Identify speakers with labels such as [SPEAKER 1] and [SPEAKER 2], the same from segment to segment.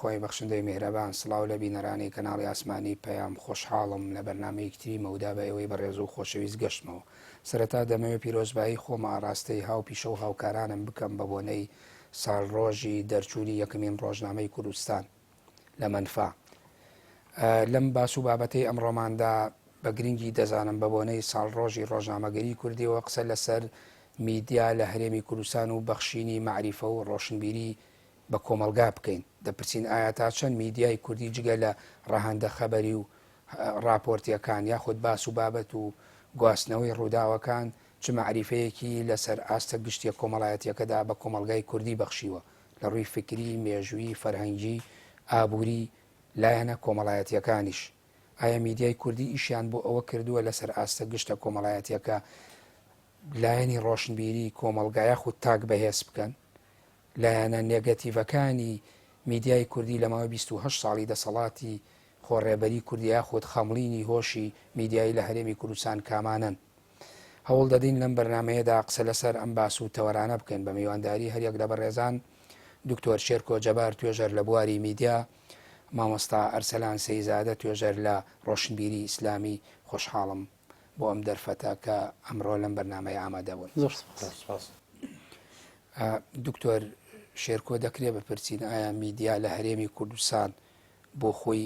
[SPEAKER 1] خۆی بەخشندەی میهرەبان سڵاو لە بینەرانی کەناڵی ئاسمانی پەیام خۆشحاڵم لە بەرنمەیەکتری مەودا بە ئێوەی بەڕێز و خۆشەویست گەشتمەوە. سەرەتا دەمەوێت پیرۆزبایی خۆمە ئاراستەی هاو پیشە و هاوکارانم بکەم بە بۆنەی ساڵڕۆژی دەرچوونی یەکەمین ڕۆژنامەی کوردستان لە منفا. لەم باس و بابەتەی ئەمڕۆماندا بە گرنگی دەزانم بە بۆنەی ساڵڕۆژی ڕۆژنامەگەری کوردیەوە قسە لەسەر میدیا لە هەرێمی کوردستان و بەخشینی معریفە و ڕۆشنبیری بە کۆمەلگا بکەین. دەپرسین ئایا تا چەند میدیای کوردی جگە لە ڕاهەندە خەبەری و راپۆرتیەکان یاخود باس و بابەت و گواستنەوەی ڕووداوەکان چ معریفەیەکی لەسەر ئاستە گشتیە کۆمەڵایەتیەکەدا بە کۆمەلگای کوردی بەخشیوە لە ڕووی فکری، مێژووی، فەرهەنگی، ئابووری لایەنە کۆمەڵایەتیەکانیش. ئایا میدیای کوردی ئیشیان بۆ ئەوە کردووە لەسەر ئاستە گشتە کۆمەڵایەتیەکە لایەنی ڕۆشنبیری کۆمەلگایە خود تاک بەهێز بکەن؟ لایەنە نێگەتیڤەکانی میدیای کوردی لە ماوەی 28 ساڵی دەسەڵاتی خۆڕێبەری کوردی یاخود خەمڵینی هۆشی میدیایی لە هەرێمی کوردستان کامانن؟ هەوڵ دەدەین لەم بەرنمەیەدا قسە لەسەر ئەم باس و تەوەرانە بکەین بە میوانداری هەریەک لە بەڕێزان دکتۆر شێرکۆ جەبار توێژەر لە بواری میدیا، مامۆستا ئەرسەلان سەیزادە توێژەر لە ڕۆشنبیری ئیسلامی. خۆشحاڵم بۆ ئەم دەرفەتە کە ئەمڕۆ لەم بەرنمەیە ئامادەبوون. دکتۆر شێرکۆ دەکرێت بپرسین ئایا میدیا لە هەرێمی کوردستان بۆ خۆی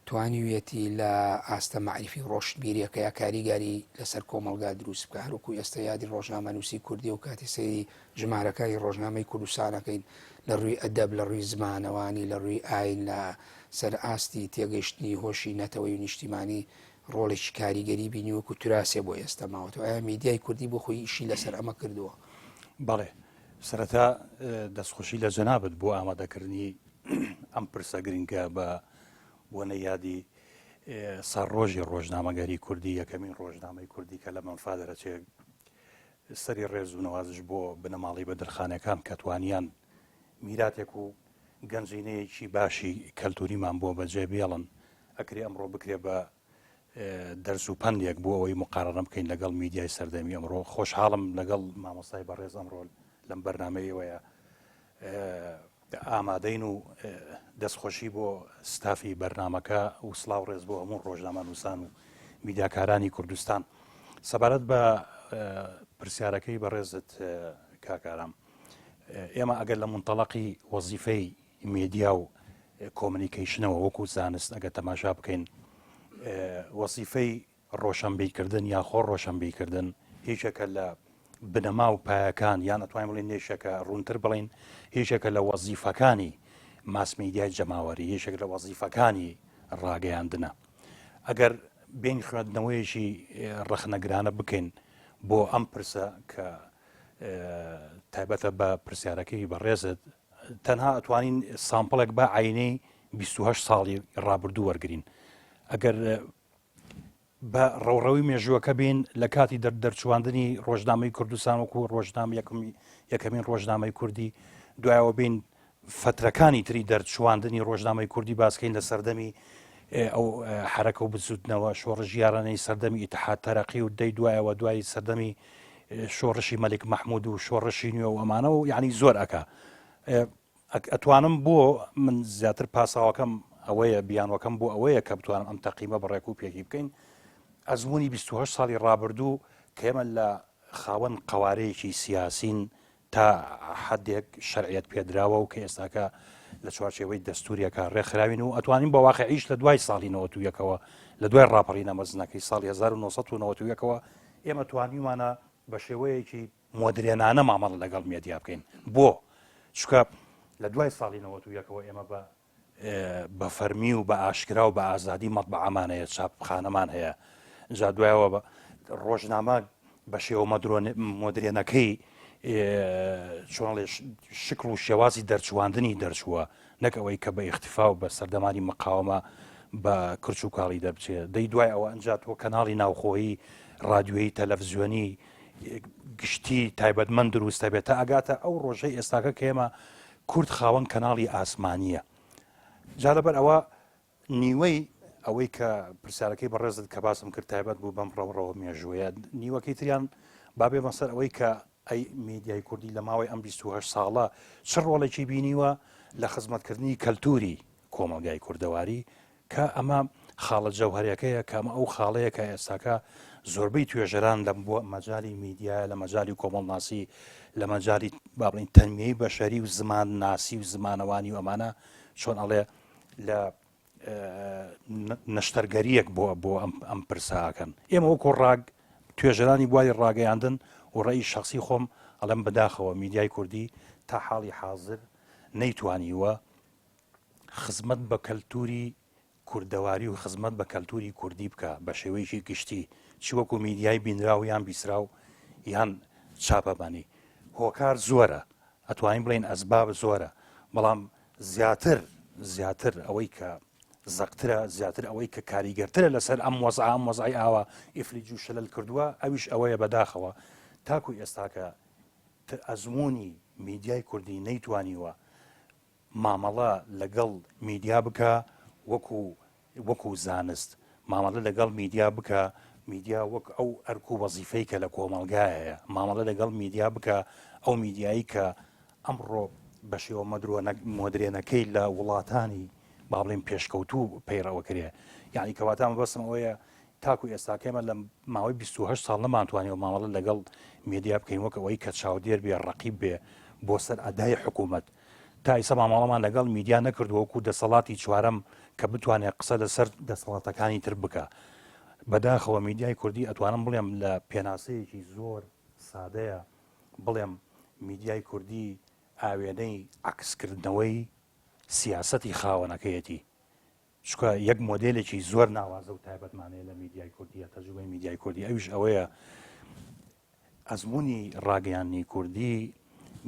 [SPEAKER 1] توانیویەتی لە ئاستە معریفی ڕۆشنبیریەکە یا کاریگاری لەسەر کۆمەلگا دروست بکە؟ هەروەکو ئێستا یادی ڕۆژنامەنووسی کوردی و کاتی سەیری ژمارەکانی ڕۆژنامەی کوردستانەکەین لە ڕووی ئەدەب، لە ڕووی زمانەوانی، لە ڕووی ئاین، لە سەر ئاستی تێگەیشتنی هۆشی نەتەوەی و نیشتیمانی ڕۆڵێکی کاریگەری بینی وەکو توراسێ بۆ ئێستا ماوەتەوە. ئایا میدیای کوردی بۆ خۆی ئیشی لەسەر ئەمە کردووە؟
[SPEAKER 2] بەڵێ، سەرەتا دەستخۆشی لە جەنابەت بۆ ئامادەکردنی ئەم پرسە گرنگە بە بۆنە یادی ساڕۆژی ڕۆژنامەگەری کوردی، یەکەمین ڕۆژنامەی کوردی کە لە منفا دەرەچێت. سەری ڕێز و نەوازش بۆ بنەماڵی بەدرخانەکان کە توانیان میراتێک و گەنجینەیەکی باشی کەلتوریمان بۆ بەجێ بێڵن. ئەکری ئەمڕۆ بکرێ بە دەرس و پندێک بۆ ئەوەی مقارنە بکەین لەگەڵ میدیای سەردەمی ئەمڕۆ. خۆشحاڵم لەگەڵ مامۆستای بەڕێز ئەمڕۆ لەم بەرنمەیەوەیە ئامادەین و دەستخۆشی بۆ ستافی بەرنمەکە و سڵاو ڕێز بۆ هەموو ڕۆژنامە نووسان و میدیاکارانی کوردستان. سەبارەت بە پرسیارەکەی بەڕێزت کاکارام، ئێمە ئەگەر لە منتەڵەقی وەزیفەی میدیا و کۆمونیکیشنەوە وەکو زانست ئەگە تەماشا بکەین، وەزیفەی ڕۆشنبیرکردن یا خۆ ڕۆشنبیرکردن هیچێکە لە بنەما و پایەکان، یان ئەتوانین بڵین نێشێکە ڕوونتر بڵین هیچێکە لە وەزیفەکانی ماسمیدیای جەماوەری، هیچێک لە وەزیفەکانی ڕاگەیاندنە. ئەگەر بین خوێندنەوەیەکی ڕەخنەگرانە بکەین بۆ ئەم پرسە کە تایبەتە بە پرسیارەکەی بەڕێزت، تەنها ئەتوانین سامپڵێک بە عینەی 28 ساڵی ڕابردوو وەرگین. ئەگەر بە ڕەوڕەوی مێژووەکە بین لە کاتی دەرچواندنی ڕۆژنامەی کوردستان وەکو ڕۆژنامە یەکەمین ڕۆژنامەی کوردی، دوایەوە بین فترەکانی تری دەرچواندنی ڕۆژنامەی کوردی باسکەین لە سەردەمی ئەو حرەکە و بچوتنەوە شۆڕش یارانەی سەردەمی ئیتحاد تەرەقی و دەی دوایەوە دوای سەردەمی شۆڕشی مەلک مەحموود و شۆڕشی نوێ و ئەمانە و یعنی زۆر ئەکا. ئەتوانم بۆ من زیاتر پاساوەکەم ئەوەیە، بیانوەکەم بۆ ئەوەیە کە بتوانم ئەم تەقیمە بەڕێک و پێکی بکەین. ئەزمموی 28 ساڵی ڕابردوو کە ئێمە لە خاوەن قوارەیەکی سیاسین تا حدێک شەرعیەت پێدراوە و کە ئێستاکە لە چوارچێوەی دەستوریەکە ڕێکخراوین و ئەتوانین بە واقعیش لە دوای ساڵی 91ەوە، لە دوای ڕاپەڕینە مەزنەکەی ساڵی 1991ەوە ئێمە توانیمانە بە شێوەیەکی مۆدرێنانە مامەڵ لەگەڵ مێدیا بکەین. بۆ چکە لە دوای ساڵی 91ەوە ئێمە بە فەرمی و بە ئاشکرا و بە ئازادی مەطبەعەمان هەیە، چاپخانەمان هەیە. جا دوایەوە ڕۆژنامە بە شێوە مۆدرێنەکەی چۆنڵێ شکل و شێوازی دەرچواندنی دەرچووە، نەک ئەوەی کە بە ئیختیفا و بە سەردەمانی مقاومە بە کرچ و کاڵی دەبچێت. دەی دوای ئەوە ئەنجاتەوە کەناڵی ناوخۆیی رادیۆیی تەلەڤیزیۆنی گشتی تایبەتمەند دروستە بێت تا ئەگاتە ئەو ڕۆژەی ئێستاکە کە ئێمە کورد خاوەن کەناڵی ئاسمانیە. جا لەبەر ئەوە نیوەی ئەوەی کە پرسیارەکەی بەڕێزت کە باسم کرد تایبەت بوو بەم ڕەوڕەوە مێژوویە، نیوەکەی تریان بابێ مەسەر ئەوەی کە ئەی میدیای کوردی لە ماوەی ئەم 28 ساڵە چ ڕۆڵێکی بینیوە لە خزمەتکردنی کەلتوری کۆمەلگای کوردەواری کە ئەمە خاڵە جەوهەریەکەیە کە ئەمە ئەو خاڵەیە کە ئێستاکە زۆربەی توێژەران لە مەجای میدیایە لە مەجای کۆمەڵناسی لە مەجای بابڵین تەنمیەی بەشەری و زمان ناسی و زمانەوانی و ئەمانە چۆن ئەڵێ لە نەشتەرگەریەک بۆ ئەم پرساکەن ئێمە وەکو توێژەرانی بواری ڕاگەیاندن و ڕێی شخصی خۆم ئەڵەم بەداخەوە میدیای کوردی تا حاڵی حاضر نەیتوانیوە خزمەت بە کەلتوری کوردەواری و خزمەت بە کەلتوری کوردی بکە بە شێوەیەکی گشتی چی وەکو میدیای بینراو یان بیسراو یان چاپەبانی هۆکار زۆرە ئەتوانین بڵێن ئەسباب زۆرە بەڵام زیاتر ئەوەی کە زەقترە زیاتر ئەوەی کە کاریگەرترە لەسەر ئەم وەزعی ئاوا ئیفلیج و شەلل کردووە ئەویش ئەوەیە بەداخەوە تاکو ئێستاکە ئەزمموی میدیای کوردی نەیتوانیوە مامەڵە لەگەڵ میدیا بکە وەکو زانست مامەڵە لەگەڵ میدیا بکە میدیا وەک ئەو ئەرک و وەزیفەی کە لە کۆمەلگایەیە مامەڵە لەگەڵ میدیا بکە ئەو میدیایی کە ئەمڕۆ بە شێوە مۆدرێنەکەی لە وڵاتانی با بڵێن پێشکەوتوو پەیڕەوە کرێ یعنی کەواتان بەسم ئەوەیە تاکو ئێستاکەمە لە ماوەی 28 ساڵ نەمانتوانێت مامەڵە لەگەڵ میدیا بکەین وەک ئەوەی کە چاودێر بێ ڕەقیب بێ بۆ سەر ئەدای حکوومەت تا ئیسا مامەڵەمان لەگەڵ میدیا نەکردووەکو دەسەڵاتی چوارەم کە بتوانێت قسە لەسەر دەسەڵاتەکانی تر بکە بەداخەوە میدیای کوردی ئەتوانم بڵێم لە پێناسەیەکی زۆر سادەیە بڵێم میدیای کوردی ئاوێنەی عکسکردنەوەی سیاسەتی خاوەنەکەیەتی چکە یەک مۆدلێکی زۆر ناوازە و تایبەتمانەیە لە میدیای کوردیە تەجروبەی میدیای کوردی ئەویش ئەوەیە ئەزمموی ڕاگەیاندنی کوردی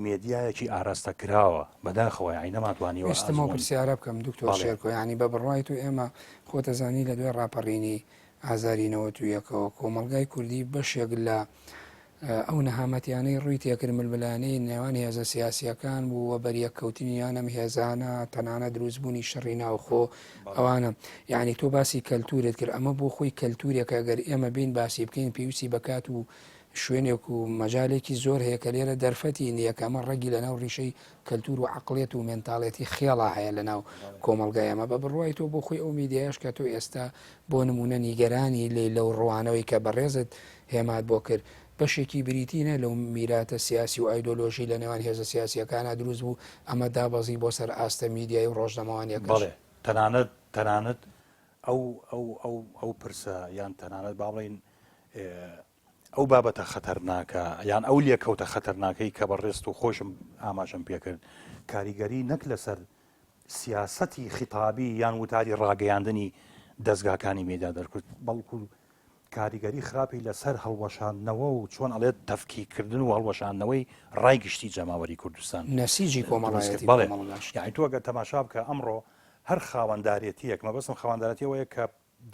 [SPEAKER 2] مێدیایەکی ئاراستە کراوە بەداخەوە یعنی نەماتوانیوە
[SPEAKER 1] ئێستەمەوە پرسیارە بکەم دکتۆر شێرکۆ ینی بە بڕوای تو ئێمە خۆتەزانی لە دوێ ڕاپەڕینی ئازارینەوە تو یەکەوە کۆمەلگای کوردی بەشێک لە ئەو نەهامەتیانەی ڕووی تێکرد ململانەی نێوان هێزە سیاسیەکان بوو وە بەریەککەوتنیانەم هێزانە تەنانە دروستبوونی شەڕی ناوخۆ ئەوانە یعنی تۆ باسی کەلتورت کرد ئەمە بۆ خۆی کەلتورێکە گەر ئێمە بین باسی بکەین پێویستی بکات و شوێنێک و مەجالێکی زۆر هەیە کە لێرە دەرفەتی نیەکەمە ڕەگی لە ناو ڕیشەی کەلتور و عقلێت و مێنتاڵێتی خێڵا هەیە لە ناو کۆمەلگایەمە بە بڕوای تۆ بۆ خۆی ئەو میدیایش کە تۆ ئێستا بۆ نمونە نیگەرانی لێ لەو ڕوانەوەی کە بەڕێزت هێمات بۆ کرد بەشێکی بریتینە لەو میراتە سیاسی و ئایدۆلۆژی لە نێوان هێزە سیاسیەکانە دروست بوو ئەمە دابەزی بۆ سەر ئاستە میدیای و ڕۆژنەمەوانیەکە
[SPEAKER 2] بڵێ تەنانەت ئەو پرسە یان تەنانەت باڵێن ئەو بابەتە خەتەرناکە یان ئەو لێکەوتە خەتەرناکەی کە بەڕێست و خۆشم ئاماژەم پێکرد کاریگەری نەک لەسەر سیاسەتی خیتابی یان وتاری ڕاگەیاندنی دەستگاکانی مێدا دەرکرد بەڵکو کاریگەری خراپی لەسەر هەڵوەشاندنەوە و چۆن ئەڵێت تەفکیکردن و هەڵوەشاندنەوەی ڕای گشتی جەماوەری کوردستان
[SPEAKER 1] نەسیجی کۆمەڵایەتی
[SPEAKER 2] بڵێ یعنی تۆ ئەگەر تەماشا بکە ئەمڕۆ هەر خاوەندارێتیەک مەبەستم خاوەندارەتیەوەیە کە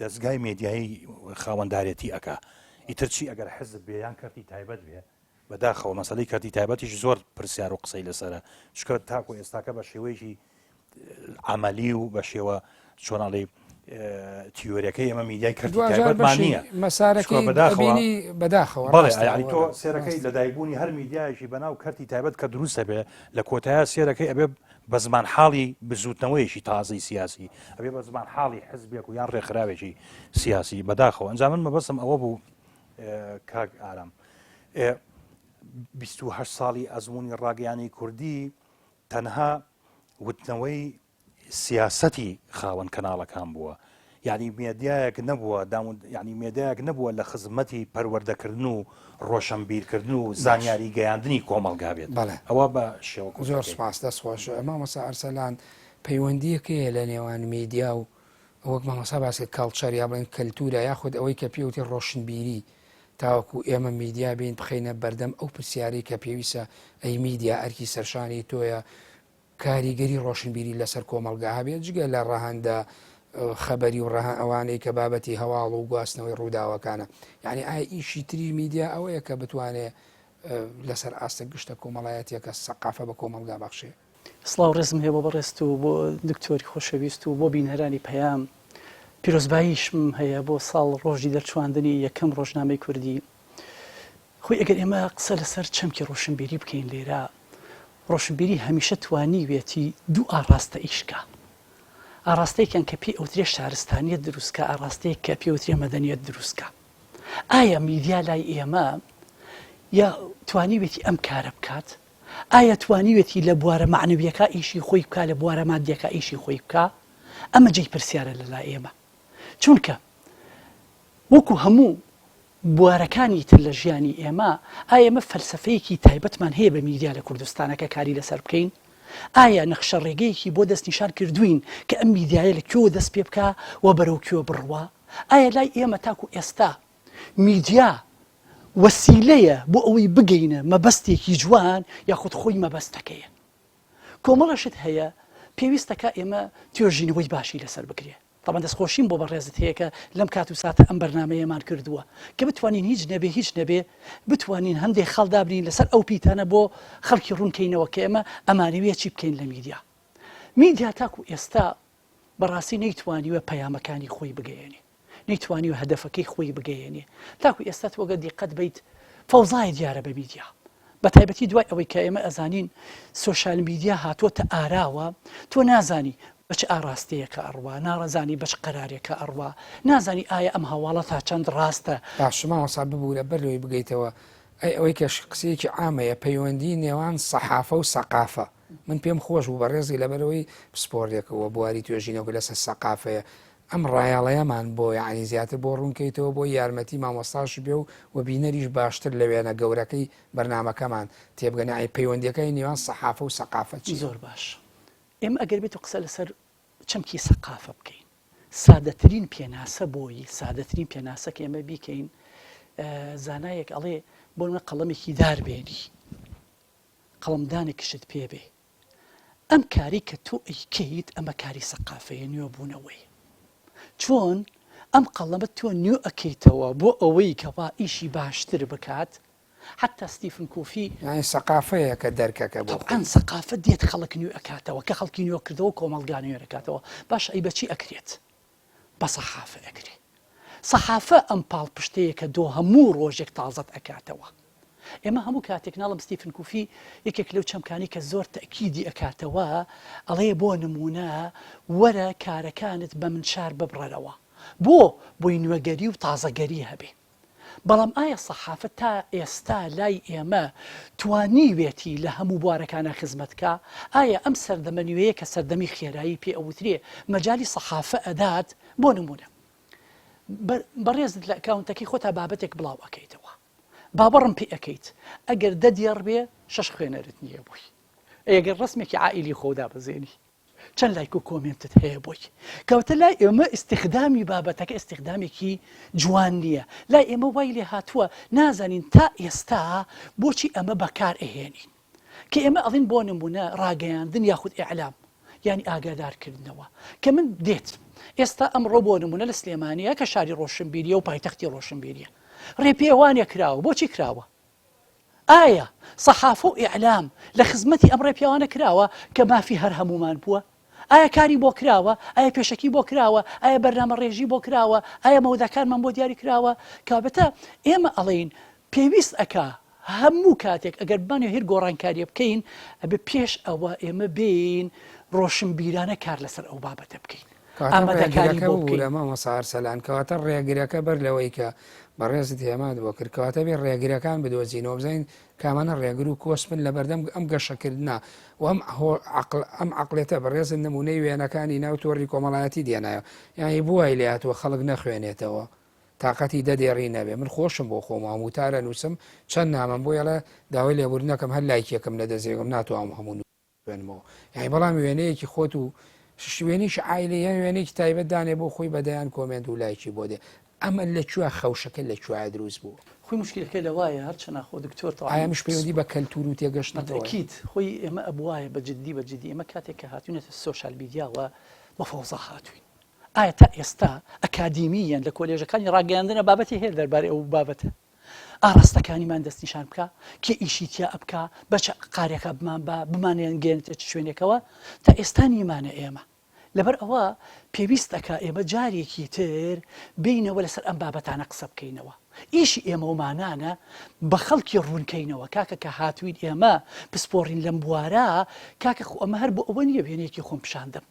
[SPEAKER 2] دەستگای مێدیایی خاوەندارێتی ئەکا ئیتر چی ئەگەر حزب بێ یان کەرتی تایبەت بێ بەداخەوە مەسەلەی کەرتی تایبەتیش زۆر پرسیار و قسەی لەسەرە چکە تاکو ئێستاکە بە شێوەیەکی عملی و بە شێوە چۆناڵی تیۆریەکەی ئەمە میدیای کەرتی تایبەتمان نییە
[SPEAKER 1] مەسارەکەی بەداخەوە
[SPEAKER 2] بەڵێ ینی تۆ سێرەکەی لەدایکبوونی هەر میدیایشی بەناو کەرتی تایبەت کە دروستە بێ لە کۆتایە سێرەکەی ئەبێ بە زمان حاڵی بزوتنەوەیشی تازەی سیاسی ئەبێ بە زمان حاڵی حزبێک و یان ڕێکخراوێکی سیاسی بەداخەوە ئەنجام من مەبەستم ئەوە بوو کاک ئارام 28 ساڵی ئەزمموی ڕاگەیانی کوردی تەنها وتنەوەی سیاسەتی خاوەن کەناڵەکان بووە یعنی مێدیایەک نەبووە ینی مێدایەک نەبووە لە خزمەتی پەروەردەکردن و ڕۆشنبیرکردن و زانیاری گەیاندنی کۆمەلگا بێت ئەوە بە شێوە
[SPEAKER 1] زۆر سپاس دەستخۆش مامۆستا ئەرسەلان پەیوەندیەکەیە لە نێوان میدیا و وەک مامۆستا باسی کاڵچەر یا بڵێن کەلتورە یاخود ئەوەی کە پێوتی ڕۆشنبیری تاوەکو ئێمە میدیا بین بخەینە بەردەم ئەو پرسیارەی کە پێویستە ئەی میدیا ئەرکی سەرشانی تۆیە کاریگەری ڕۆشنبیری لەسەر کۆمەلگا هەبێت جگە لە ڕەهەندە خەبەری و ڕەهە ئەوانەی کە بابەتی هەواڵ و گواستنەوەی ڕووداوەکانە یعنی ئایا ئیشی تری میدیا ئەوەیە کە بتوانێت لەسەر ئاستە گشتە کۆمەڵایەتێکە سەقافە بە کۆمەلگا بەخشێ
[SPEAKER 3] سڵاو ڕێزم هەیە بۆ بەڕێست و بۆ دکتۆری خۆشەویست و بۆ بینەرانی پەیام پیرۆزباییشم هەیە بۆ ساڵ ڕۆژی دەرچواندنی یەکەم ڕۆژنامەی کوردی خۆی ئەگەر ئێمە قسە لەسەر چەمکی ڕۆشنبیری بکەین لێرە ڕۆشنبیری هەمیشە توانیوێتی دوو ئاڕاستە ئیشکە. ئاڕاستەیەکیان کە پێی ئەوترێ شارستانیەت دروستکە، ئاڕاستەیەک کە پێی ئەوترێ مەدەنیەت دروستکە. ئایا میدیا لای ئێمە یا توانیوێتی ئەم کارە بکات؟ ئایا توانیوێتی لە بوارە معنویەکە ئیشی خۆی بکات، لە بوارە مادیەکە ئیشی خۆی بکە؟ ئەمە جێی پرسیارە لەلای ئێمە. چونکە وەکو هەموو بوارەکانی تر لە ژیانی ئێمە، ئایا ئێمە فەلسفەیەکی تایبەتمان هەیە بە میدیا لە کوردستانەکە کاری لەسەر بکەین؟ ئایا نەخشە ڕێگەیەکی بۆ دەستنیشان کردوین کە ئەم میدیایە لە کوێوە دەست پێ بکە و بەرەو کوێوە بڕوا؟ ئایا لای ئێمە تاکو ئێستا میدیا وەسیلەیە بۆ ئەوەی بگەینە مەبەستێکی جوان یاخود خۆی مەبەستەکەیە؟ کۆمەڵەشت هەیە پێویستەکە ئێمە توێژینەوەی باشی لەسەر بکرێ. طبعا دەستخۆشیم بۆ بەڕێزت هەیە کە لەم کات و ساتە ئەم بەرنامەیەمان کردووە کە بتوانین هیچ نەبێ بتوانین هەندێک خەڵدابرین لەسەر ئەو پیتانە بۆ خەڵکی ڕوونکەینەوە کە ئێمە ئەمانەوێت چی بکەین لە میدیا. میدیا تاکو ئێستا بەڕاستی نەیتوانیوە پەیامەکانی خۆی بگەیەنێ، نەیتوانیوە هەدەفەکەی خۆی بگەیەنێ. تاکو ئێستا تۆگە دیقەت بیت فەوزای دیارە بە میدیا، بە تایبەتی دوای ئەوەی کە ئێمە ئەزانین سۆشال میدیا هاتووەتە ئاراوە، تۆ نازانی بەچ ئاراستەیەکە ئەڕوا، ناڕەزانی بەچ قەرارێکە ئەڕوا، نازانی ئایا ئەم هەواڵە تا چەند ڕاستە.
[SPEAKER 1] باشماوەسا ببوو لە بەرەوەی بگەیتەوە ئەوەی کە قسەیەکی عامەیە پەیوەندی نێوان سەحافە و سەقافە. من پێم خۆش بوو بەڕێزی لەبەرەوەی پسپۆردێکەوە بواری توێژینەوە لەسەر سەقافەیە. ئەم ڕایاڵەیەمان بۆ یعنی زیاتر بۆ ڕوونکەیتەوە بۆ یارمەتی مامۆستاش بێ و بینەریش باشتر لە وێنە گەورەکەی بەرنامەکەمان تێبگەنی پەیوەندیەکەی نێوان سەحافە و سەقافە چی؟
[SPEAKER 3] زۆر باش. ئێمە ئەگەر بێت و قسە لەسەر چەمکی سەقافە بکەین، سادەترین پێناسە بۆی سادەترین پێناسە کە ئێمە بیکەین، زانایەک ئەڵێ بۆ منە قەڵەمێکی داربێنی، قەڵەمدانێکشت پێ بێ، ئەم کاری کە تۆ ئەیکەیت ئەمە کاری سەقافەیە، نوێبوونەوەی. چۆن ئەم قەڵەمە تۆ نوێ ئەەکەیتەوە بۆ ئەوەی کەوا ئیشی باشتر بکات. حتا ستیفن کۆفی
[SPEAKER 1] سەقافەیە کە دەرکەکە بۆ
[SPEAKER 3] ئەن سەقافە دێت خەڵک نوێ ئەکاتەوە کە خەڵکی نوێ کردەوە کۆمەڵگا نوێ ئەکاتەوە. باش ئەی بەچی ئەکرێت؟ بە سەحافە ئەکرێت. سەحافە ئەم پاڵپشتەیە کە دۆ هەموو ڕۆژێک تازەت ئەکاتەوە. ئێمە هەموو کاتێک ناڵم ستیفن کۆفی یەکێک لەو چەمکانی کە زۆر تەکیدی ئەکاتەوە، ئەڵێ بۆ نمونە وەرە کارەکانت بە منشار ببڕەرەوە بۆی نوێگەری و تازەگەری هەبێ. بەڵام ئایا سەحافە تا ئێستا لای ئێمە توانیوێتی لە هەموو بوارەکانە خزمەتکە؟ ئایا ئەم سەردەمە نوێیە کە سەردەمی خێرایی پێ ئەوترێ مەجای سەحافە ئەدات؟ بۆ نمونە بەڕێزت لە ئەکاونتەکەی خۆتا بابەتێک بڵاو ئەەکەیتەوە، بابەڕم پێ ئەەکەیت، ئەگەر دەدێڕ بێ 6 خوێنەرت نییە بووی، ئەگەر ڕسمێکی عائیلی خۆدا بزێنی چەند لایک و کۆمنتت هەیە بۆی. کەوتە لای ئێمە ئیستیخدامی بابەتەکە ئیستیخدامێکی جوان نییە. لای ئێمە وای لێ هاتووە نازانین تا ئێستا بۆچی ئەمە بەکار ئەهێنین کە ئێمە ئەڵین بۆ نمونە ڕاگەیاندن یاخود ئیعلام ینی ئاگادارکردنەوە کە من دێت ئێستا ئەمڕۆ بۆ نمونە لە سلێمانیە کە شاری ڕۆشنبیریە و پایتەختی ڕۆشنبیریە ڕێپێوانێک کراوە. بۆچی کراوە؟ ئایا سەحافە و ئیعلام لە خزمەتی ئەم ڕێپێوانە کراوە کە مافی هەر هەمومان بووە؟ ئایا کاری بۆ کراوە؟ ئایا پێشەکی بۆ کراوە؟ ئایا بەرنامە ڕێژی بۆ کراوە؟ ئایا مەودەکانمان بۆ دیاری کراوە؟ کابەتە ئێمە ئەڵێین پێویست ئەکا هەموو کاتێک ئەگەر بانێ هێر گۆڕانکاریە بکەین ئەبێ پێش ئەوە ئێمە بین ڕۆشنبیرانە کار لەسەر ئەو بابەتە بکەین.
[SPEAKER 1] ئامادەکاریەکە بوو لە مامۆستا سەلان کەواتە ڕێگرەکە بەر لەوەی کە بەڕێزت هێمات بۆ کرد کەواتە بێ ڕێگرەکان بدۆزینەوە بزین کامانە ڕێگر و کۆسمن لە بەردەم ئەم گەشەکردنا و ئەم عقلێتە بەڕێزن نمونەی وێنەکانی ناو تۆڕی کۆمەڵایەتی دێنایە یانی بووای لاتوە خەڵک نەخوێنێتەوە تااقەتی دەدێڕی نەبێ. من خۆشم بۆ خۆم هەمووتارە نووسم چەند نامم بۆ یڵە داوای لێبوردنەکەم هەر لایکێکم لە دەزێگم ناتوانم هەموو نوێنمەوە. یانی بەڵام وێنەیەکی خۆت و شوێنیش عیلەیە وێنێکی تایبەت دانێ بۆ خۆی بەدەیان کۆمنت و لایکی بۆ دێ. ئەمە لەکوێ خەوشەکە لەکوێ دروست بوو؟
[SPEAKER 3] خۆی مشکلەکە لەوایە هەرچەنە خۆ دکتۆر
[SPEAKER 1] ئایامش پەیوەندی بە کەلتور و تێگەشتنەوە
[SPEAKER 3] خۆی ئێمە ئەبوایە بەجددی ئێمە کاتێک کە هاتوونێتە سۆشال میدیاوە بە فەوزە هاتوین. ئایا تا ئێستا ئەکادیمیەن لە کۆلێژەکانی ڕاگەیاندنە بابەتی هەیە دەربارەی ئەو بابەتە ئاراستەکانیمان دەستنیشان بکە کێ ئیشیتیا ئەبکە بەچ قارێکە بمان بە بمانێن گەێنێت شوێنێکەوە تا ئێستا نیمانە ئێمە. لەبەر ئەوە پێویست ئەکا ئێمە جارێکی تر بینەوە لەسەر ئەم بابەتانە قسە بکەینەوە. ئیشی ئێمە ومانانە بە خەڵکی ڕوونکەینەوە کاکە کە هاتووین ئێمە پسپۆڕین لەم بوارە کاکە خۆ ئەمە هەر بۆ ئەوە نییە وێنەیەکی خۆم پیشاندەم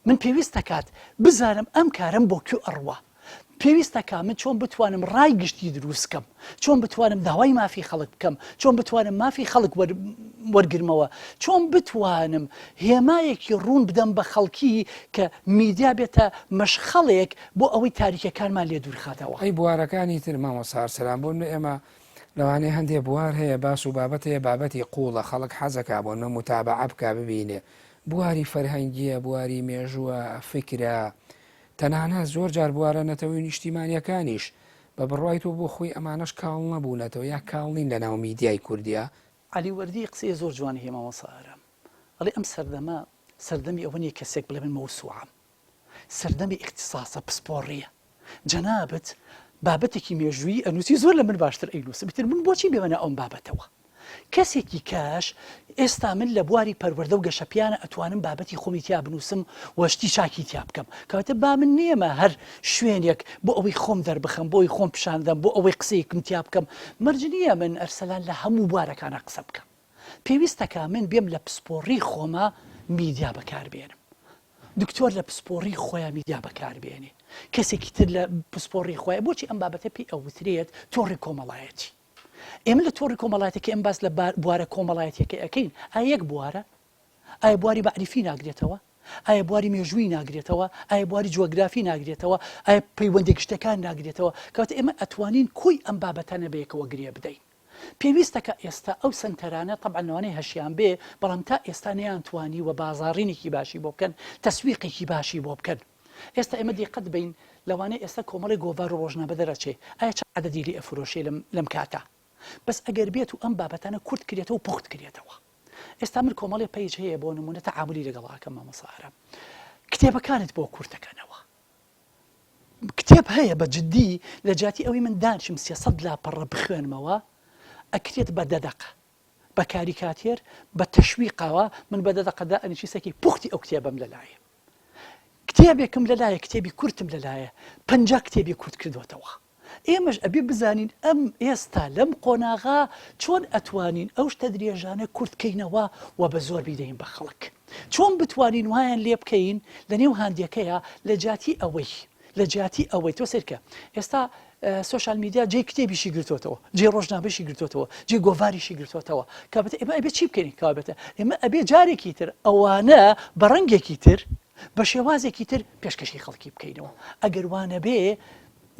[SPEAKER 3] من پێویستە کات بزانم ئەم کارم بۆ کوێ ئەڕوە پێویستە کا من چۆن بتوانم ڕای گشتی دروستکەم چۆن بتوانم داوای مافی خەڵک بکەم چۆن بتوانم مافی خەڵک وەرگرمەوە چۆن بتوانم هێمایەکی ڕوون بدەم بە خەڵکی کە میدیا بێتە مەشخەڵێک بۆ ئەوەی تاریکەکانمان لێ دوورخاتەوە
[SPEAKER 1] ئەی بوارەکانی تر مامۆستا ئەرسەلان بۆ ئێمە لەوانەیە هەندێک بوار هەیە باس و بابەت هەیە بابەتی قوڵە خەڵک حەزەکە بۆ متابعە بکە ببینێ بواری فەرهەنگیە بواری مێژووە فکرە تەنانە زۆر جار بوارە نەتەوەی نیشتیمانیەکانیش بە بڕای تۆ بۆ خۆی ئەمانەش کاڵ نەبوونەتەوە یا کاڵین لە ناو میدیای کوردیا
[SPEAKER 3] علی وەردی قسەیە زۆر جوانی هێ مامۆستا ئەڵێ ئەم سەردەمە سەردەمی ئەوە نیە کەسێک بڵێ من مەوسوعەم سەردەمی ئیختیساسە پسپۆڕیە جەنابەت بابەتێکی مێژووی ئەنووسی زۆر لە من باشتر ئەینووسە بتر من بۆچی بێمەنە ئەم بابەتەوە کەسێکی کاش ئێستا من لە بواری پەروەردە و گەشەپیانە ئەتوانم بابەتی خۆمی تیا بنووسم وەشتی چاکی تیا بکەم کەواتە با من نییەمە هەر شوێنێک بۆ ئەوەی خۆم دەربخەم بۆی خۆم پیشاندەم بۆ ئەوەی قسەیەکم تیا بکەم مەرجنیە من ئەرسەلان لە هەموو بوارەکانە قسە بکەم پێویستەکە من بێم لە پسپۆڕی خۆمە میدیا بەکاربێنم دکتۆر لە پسپۆڕی خۆیان میدیا بەکاربێنێ کەسێکی تر لە پسپۆڕی خۆیان بۆچی ئەم بابەتە پێی ئەوترێت تۆڕی کۆمەڵایەتی ئێمە لە تۆڕی کۆمەڵایەتەکە ئەم باس لە بوارە کۆمەڵایەتەکە ئەەکەین ئایا یەک بوارە ئایا بواری بەعریفی ناگرێتەوە ئایا بواری مێژووی ناگرێتەوە ئایا بواری جۆگرافی ناگرێتەوە ئایا پەیوەندی گشتەکان ناگرێتەوە کەواتە ئێمە ئەتوانین کۆی ئەم بابەتانە بەیەکەوە گرێ بدەین پێویستەکە ئێستا ئەو سنتەرانە طبعا لەوانەیە هەشیان بێ بەڵام تا ئێستا نەیانتوانی و بازاڕینێکی باشی بۆ بکەن تەسویقێکی باشی بۆ بکەن ئێستا ئێمە دیقەت بین لەوانەیە ئێستا کۆمەڵی گۆڤار و ڕۆژنامە دەرەچێ ئایا چ عەدەدی لێ ئەفرۆشێ لەم کاتە بەس ئەگەر بێت و ئەم بابەتانە کورت کرێتەوە و پوخت کرێتەوە ئێستا من کۆمەڵی پەیج هەیە بۆ نمونە تەعاملی لەگەڵاکەم مامۆستا کتێبەکانت بۆ کورتەکەنەوە کتێب هەیە بە جددی لە جاتی ئەوەی من دانشم 300 لاپەڕە بخوێنمەوە ئەکرێت بە دەدەق بە کاریکاتێر بە تەشویقەوە من بە دەدەقەدا ئەنیشیسەکی پوختی ئەو کتێبم لەلایە کتێبێکم لەلایە کتێبی کورتم لەلایە 50 کتێبی کورت کردوتەوە ئێمەش ئەبێ بزانین ئەم ئێستا لەم قۆناغا چۆن ئەتوانین ئەو شتە درێژانە کورتکەینەوە و بە زۆر بیدەین بە خەڵک چۆن بتوانین وایان لێ بکەین لە نێو هاندێکەیە لە جاتی ئەوەی تۆ سەرکە ئێستا سوشال میدیا جێ کتێبیشی گرتوتەوە جێ ڕۆژنامەشی گرتوتەوە جێ گۆڤاریشی گرتوتەوە کابێت ئێمە ئەبێ چی بکەین کابێتە ئێمە ئەبێ جارێکی تر ئەوانە بە ڕەنگێکی تر بە شێوازێکی تر پێشکەشی خەڵکی بکەینەوە ئەگەر وانە بێ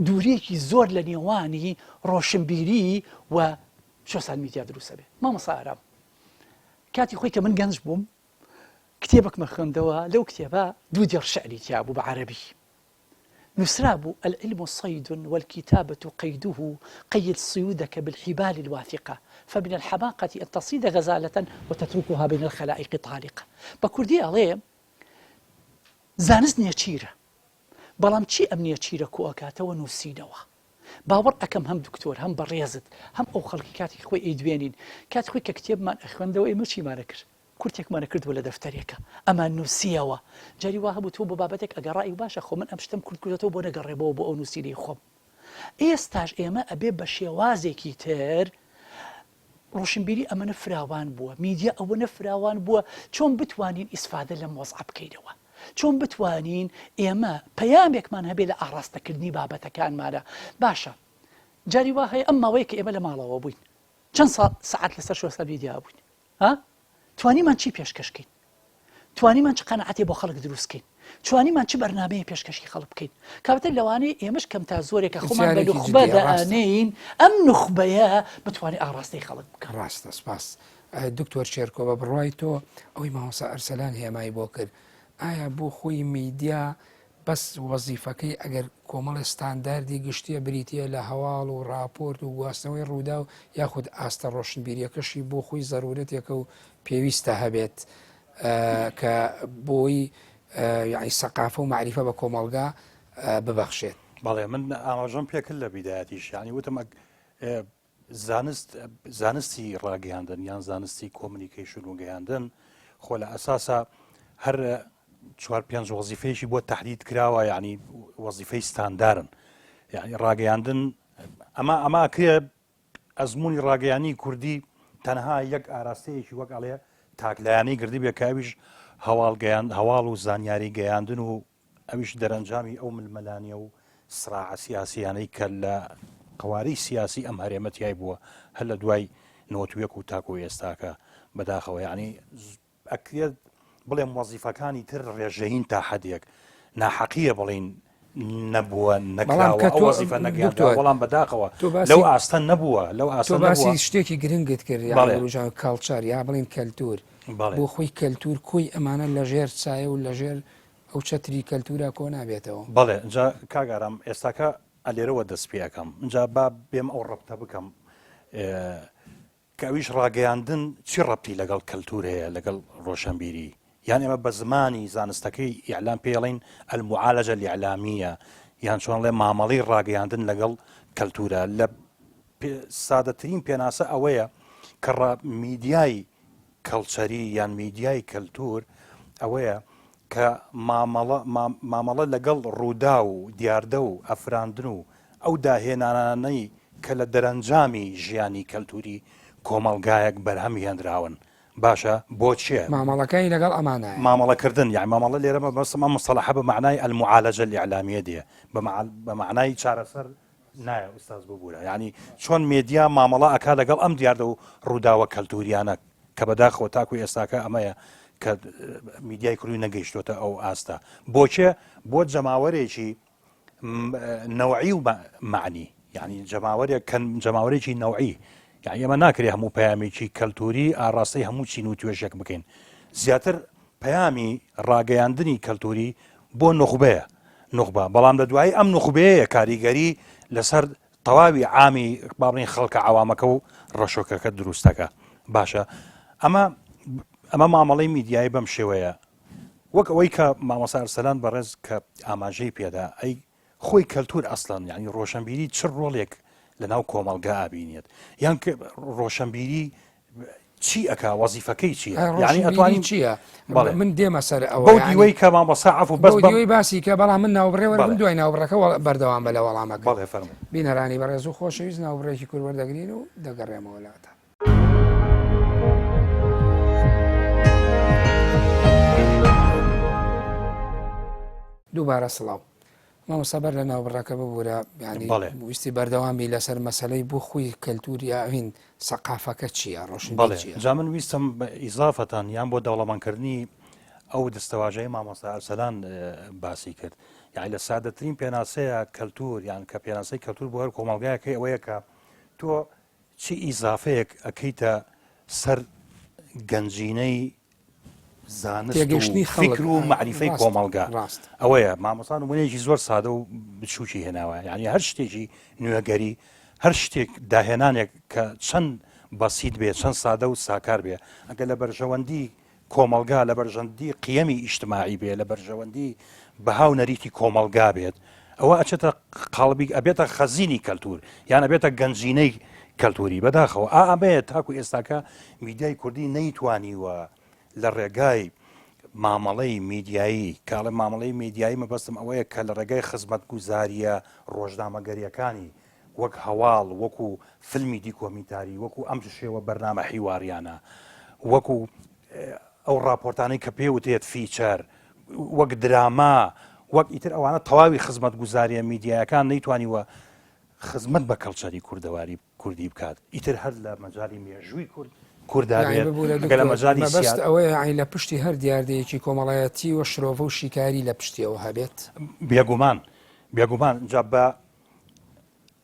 [SPEAKER 3] دوورێکی زۆر لە نێوانی ڕۆشنبیری و سوشال میدیا دروستە بێ مامۆستا ئارام کاتی خۆی کە من گەنج بووم کتێبێکمە خوێندەوە لەو کتێبە 2 دێڕ شعری تیا بوو بە عەرەبی نسراب العلم صيد والكتابة قيده قيد صيودك بالحبال الواثقة فمن الحماقة أن تصيد غزالة وتتركها بين الخلائق طالقة بكردي عليه زانست نيتشيرة بەڵام چی ئەم نێچیرە کۆکاتەوە نووسینەوە باوەڕ ئەەکەم هەم دکتۆر هەم بەڕێزت هەم ئەو خەڵکی کاتی خۆی ئەیدوێنین کات خۆی کە کتێبمان ئەخوێندەوە ئێمە چیمانە کرد کورتێکمانە کردووە لە دەفتەرێکە ئەمان نووسیەوە جاری وا هەبوو تۆ بۆ بابەتێک ئەگەڕایی باشە خۆ من ئەم شتم کورتکردێتەوە بۆ نەگەڕێبەوە بۆ ئەو نووسینەی خۆم ئێستاش ئێمە ئەبێ بە شێوازێکی تر ڕۆشنبیری ئەمەنە فراوان بووە میدیا ئەوەنە فراوان بووە چۆن بتوانین ئیسفادە لە مۆزع بکەینەوە چۆن بتوانین ئێمە پەیامێکمان هەبێ لە ئاڕاستەکردنی بابەتەکانمانە باشە جاری وا هەیە ئەم ماوەیە کە ئێمە لە ماڵەوە بووین چەند سەعات لەسەر سوشال میدیا بووین توانیمان چی پێشکەشکەین توانیمان چ قەنەعەتێ بۆ خەڵک دروستکەین توانیمان چ بەرنامەیە پێشکەشی خەڵک بکەین کابتە لەوانەیە ئێمەش کەم تا زۆرێکە خۆمان بە نوخبە دەئانین ئەم نوخبەیە بتوانێت ئاڕاستەی خەڵک بکەن
[SPEAKER 1] ڕاستە سپاس دکتۆر شێرکۆ بە بڕوای تۆ ئەوەی مامۆستا ئەرسەلان هێمای بۆ کرد ئایا بۆ خۆی میدیا بەس وەزیفەکەی ئەگەر کۆمەڵی ستانداردی گشتیە بریتە لە هەواڵ و راپۆرت و گواستنەوەی ڕوودا و یاخود ئاستە ڕۆشنبیریەکەشی بۆ خۆی زەرورەتێکە و پێویستە هەبێت کە بۆی یعنی سەقافە و معریفە بە کۆمەڵگا ببەخشێت
[SPEAKER 2] بەڵێ من ئاماژەم پێکرد لە بیدایەتیش ینی وتم زانستی ڕاگەیاندن یان زانستی کۆمونیکیشن و گەیاندن خۆ لە ئەساسە هەر 4-5 وەزیفەیەشی بۆ تەحدید کراوە یعنی وەزیفەی ستاندارن یعنی ڕاگەیاندن ئەمە کرێ ئەزمموی ڕاگەیانی کوردی تەنها یەک ئاراستەیەکی وەک ئەڵێ تاکلایانی گردی بێ کاویش هەواڵ و زانیاری گەیاندن و ئەویش دەرەنجامی ئەو ملمەلانیە و سراع سیاسیانەی کە لە قواری سیاسی ئەم هەرێمەتیای بووە هەر لە دوای نۆتوێک و تاکو ئێستاکە بەداخەوە یعنی ئەکرێت بڵێم وەزیفەکانی تر ڕێژەین تا حەدێک ناحەقیە بڵین نەبووە نەکراوە ئەو وەزیفە نەگەیاندووە بەڵام بەداخەوە لەو ئاستە نەبووە لەو ئاستە
[SPEAKER 1] باسی شتێکی گرنگت کرد ڕژان کاڵچار یا بڵین کەلتور بۆ خۆی کەلتور کۆی ئەمانە لە ژێر چایە و لە ژێر ئەو چەتری کەلتورا کۆ نابێتەوە
[SPEAKER 2] بەڵێ اینجا کاگارم ئێستاکە ئەلێرەوە دەست پێەکەم اینجا با بێم ئەو ڕەبتە بکەم کەویش ڕاگەیاندن چی ڕەبتی لەگەڵ کەلتور هەیە لەگەڵ ڕۆشنبیری یان ئێمە بە زمانی زانستەکەی ئیعلام پێڵین المعالجە الإعلامیە یان چۆن لێ مامەڵی ڕاگەیاندن لەگەڵ کەلتورە لە سادەترین پێناسە ئەوەیە کە میدیای کەڵچەری یان میدیای کەلتور ئەوەیە کە مامەڵە لەگەڵ ڕوودا و دیاردە و ئەفراندن و ئەو داهێنانانەی کە لە دەرەنجامی ژیانی کەلتوری کۆمەڵگایەک بەرهەم هێنراون باشە بۆ چیە
[SPEAKER 1] مامەڵەکانی لەگەڵ ئەمانە
[SPEAKER 2] مامەڵەکردن یان مامەڵە لێرەمە بەسمە مستەلاحە بە معنای المعالجە الإعلامیە دێ بە معنای چارەسەر نایە ئوستاز ببوورە یعنی چۆن مێدیا مامەڵە ئەکا لەگەڵ ئەم دیاردە و ڕووداوە کەلتوریانە کە بەداخەوە تاکوی ئێستاکە ئەمەیە کە میدیای کوردی نەگەیشتوتە ئەو ئاستە بۆچێ بۆ جەماوەرێکی نەوعی و معنی یعنی جەماوەرێکی نەوعی یعنی ئەمە ناکرێ هەموو پەیامێکی کەلتوری ئاڕاستەی هەموو چین و توێژێک بکەین زیاتر پەیامی ڕاگەیاندنی کەلتوری بۆ نوخبەیە نوخبە بەڵام لە دوایی ئەم نوخبەیە کاریگەری لەسەر تەواوی عامی بابڕین خەڵکە عوامەکە و ڕەشۆکەکە دروستەکە باشە ئەمە مامەڵەی میدیایی بەم شێوەیە وەک ئەوەی کە مامۆستا ئەرسەلان بەڕێز کە ئاماژەی پێدا ئەی خۆی کەلتور ئەسڵەن یعنی ڕۆشنبیری چ ڕۆڵێک لەناو کۆمەڵگا ئابینێت یان ڕۆشنبیری چی ئەکا وەزیفەکەی چییە یعنی ئەتوانین
[SPEAKER 1] چییە من دێمە سەر ئەوە
[SPEAKER 2] بەو دیوەی کە مامۆستا عەفو بەس
[SPEAKER 1] دیوەی باسی کە بەڵام من ناوبڕێوە من دوای ناوبڕەکە بەردەوام بە لە وەڵامەکە
[SPEAKER 2] بەڵێ فەرموو
[SPEAKER 1] بینەرانی بەڕێز و خۆشەویست ناوبڕێکی کورد وەردەگرین و دەگەڕێمەوە وڵاتە دووبارە سڵاو مامۆستا لە ناوبڕەکە ببوورە ینی ویستی بەردەوامی لەسەر مەسەلەی بۆ خۆی کەلتوری ئاوین سەقافەکە چییە ڕۆشنبیری چییە
[SPEAKER 2] جا من ویستم ئیزافەتان یان بۆ دەوڵەمەندکردنی ئەو دەستەواژەی مامۆستا ئەرسەلان باسی کرد یعنی لە سادەترین پێناسەیە کەلتور یان کە پێناسەی کەلتور بۆ هەر کۆمەڵگایەکەی ئەوەیە کە تۆ چی ئیزافەیەک ئەکەیتە سەر گەنجینەی زانستی فکر و معریفەی کۆمەڵگا ئەوەیە مامۆستا نمونەیەکی زۆر سادە و بچووکی هێناوە یعنی هەر شتێکی نوێگەری هەر شتێک داهێنانێک کە چەند بەسیط بێت چەند سادە و ساکار بێ ئەگە لە بەرژەوەندی کۆمەڵگا لە بەرژەوەندی قیەمی ئیجتماعی بێ لە بەرژەوەندی بەهاو نەریتی کۆمەڵگا بێت ئەوە ئەچێتە قاڵبی ئەبێتە خەزینی کەلتور یان ئەبێتە گەنجینەی کەلتوری بەداخەوە ئەبێت تاکو ئێستاکە میدیای کوردی نەیتوانیوە لە ڕێگای مامەڵەی میدیایی کاڵە مامەڵەی میدیایی مەبەستم ئەوەیە کە لە ڕێگای خزمەت گوزاریە ڕۆژنامەگەریەکانی وەک هەواڵ وەکو فیلمی دیکۆمیتاری وەکو ئەم شێوە بەرنامە حیواریانە وەکو ئەو راپۆرتانەی کە پێوتێت فیچەر وەک دراما وەک ئیتر ئەوانە تەواوی خزمەت گوزاریە میدیایەکان نەیتوانیوە خزمەت بە کەڵچەری کوردەواری کوردی بکات ئیتر هەر لە مەجای مێژووی کوردداگەلە مەجای
[SPEAKER 1] بەست ئەوەیە ئاین لە پشتی هەر دیاردەیەکی کۆمەڵایەتی و شرۆڤە و شیکاری لە پشتیەوە هەبێت
[SPEAKER 2] بێگومان جا بە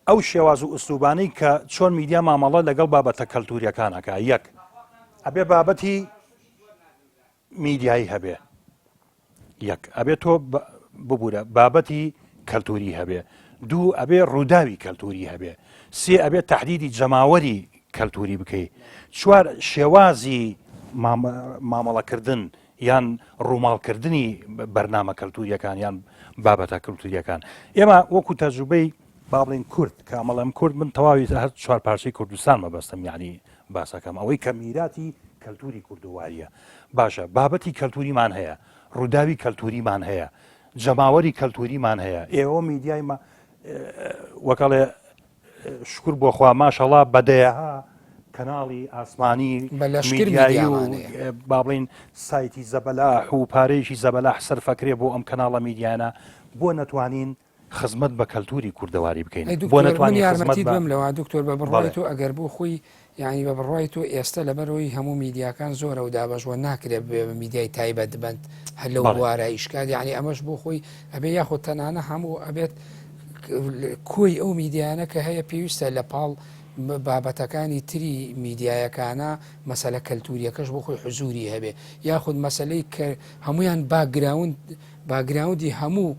[SPEAKER 2] ئەو شێواز و ئوسلوبانەی کە چۆن میدیا مامەڵە لەگەڵ بابەتە کەلتوریەکانەکە یەک ئەبێ بابەتی میدیایی هەبێ یەک ئەبێ تۆ ببوورە بابەتی کەلتوری هەبێ دوو ئەبێ ڕووداوی کەلتوری هەبێ سێ ئەبێ تەحدیدی جەماوەری کەلتوری بکەیت چوار شێوازی مامەڵەکردن یان ڕووماڵکردنی بەرنامە کەلتوریەکان یان بابەتە کەلتوریەکان ئێمە وەکو تەجروبەی بابڵین کورد کامەڵم کورد من تەواوی هەر چوار پارچەی کوردستان مەبەستم یعنی باسەکەم ئەوەی کە میراتی کەلتوری کوردوواریە باشە بابەتی کەلتوریمان هەیە ڕووداوی کەلتوریمان هەیە جەماوەری کەلتوریمان هەیە ئێوە میدیای وەکەڵێ شکر بۆ خوا ماشەڵا بەدەیەها کەناڵی ئاسمانی
[SPEAKER 1] بە لەشکر
[SPEAKER 2] میدیایی و
[SPEAKER 1] میدیامانەیە.
[SPEAKER 2] با بڵین سایتی زەبەلاح و پارێژی زەبەلاح سەرفەکرێ بۆ ئەم کەناڵە میدیانە بۆ نەتوانین خزمەت بە کەلتوری کوردەواری بکەین بۆ
[SPEAKER 1] من
[SPEAKER 2] نەتوانین
[SPEAKER 1] یارمەتی
[SPEAKER 2] خزمەت
[SPEAKER 1] دوم لەوە دکتۆر بە بڕای
[SPEAKER 2] بەڵێ.
[SPEAKER 1] تۆ ئەگەر بۆ خۆی یعنی بە بڕای تۆ ئێستا لەبەرەوەی هەموو میدیاکان زۆرە و دابەشوە ناکرێت بە میدیای تایبەت بند هەر لەو
[SPEAKER 2] بەڵێ.
[SPEAKER 1] بوارە ئیشکات یعنی ئەمەش بۆ خۆی ئەبێ یاخۆ تەنانە هەموو ئەبێت کۆی ئەو میدیانە کە هەیە پێویستە لە پاڵ بابەتەکانی تری میدیایەکانە مەسەلە کەلتوریەکەش بۆ خۆی حزوری هەبێ یاخود مەسلەی کە هەمویان باگراوندی هەموو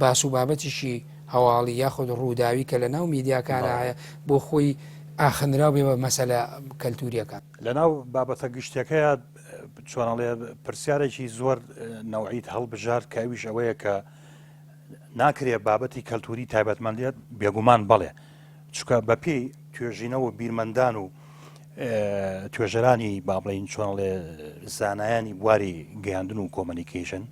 [SPEAKER 1] باس و بابەتیشی هەواڵی یاخود ڕووداوی کە لە ناو میدیاکانە هەیە بۆ خۆی ئاخنراو بێ بە مەسەلە کەلتوریەکان
[SPEAKER 2] لەناو بابەتە گشتەکەیە چۆنەڵێ پرسیارێکی زۆر نەوعیت هەڵبژار کەویش ئەوەیە کە ناکرێت بابەتی کەلتوری تایبەتمەندێت بێگومان بڵێ چکە بە پێی توێژینەوە بیرمەندان و توێژەرانی با بڵین چۆنڵێ زانایانی بواری گەیاندن و کۆمەنیکیشن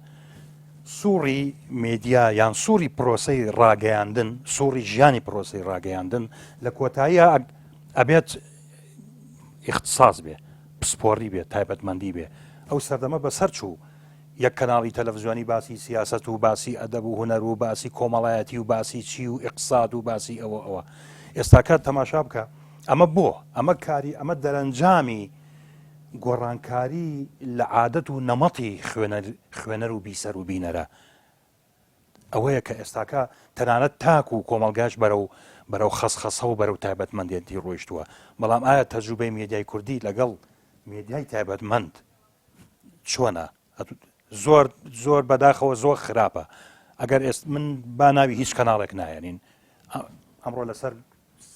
[SPEAKER 2] سووری مێدیا یان سووری پرۆسی ڕاگەیاندن سووری ژیانی پرۆسی ڕاگەیاندن لە کۆتاییە ئەبێت اختصاص بێ پسپۆڕی بێت تایبەتمەندی بێ ئەو سەردەمە بەسەر چوو یەک کەناڵی تەلەڤیزیۆنی باسی سیاست و باسی ئەدەب و هوەر و باسی کۆمەڵایەتی و باسی چی و اقتصاد و باسی ئەوە ئێستاکە تەماشا بکە ئەمە بۆ ئەمە کاری ئەمە دەرەنجامی گۆڕانکاری لە عادەت و نەمەتی خوێنەر و بیسەر و بینەرە ئەوەیە کە ئێستاکە تەنانەت تاک و کۆمەلگاش بەرەو خەسخەسە و بەرەو تایبەتمەندێتی ڕۆیشتووە بەڵام ئایا تەجروبەی میدیای کوردی لەگەڵ میدیای تایبەتمەند چۆنە زۆر بەداخەوە زۆر خراپە ئەگەر من با ناوی هیچ کەناڵێک نایەنین ئەمڕۆ لەسەر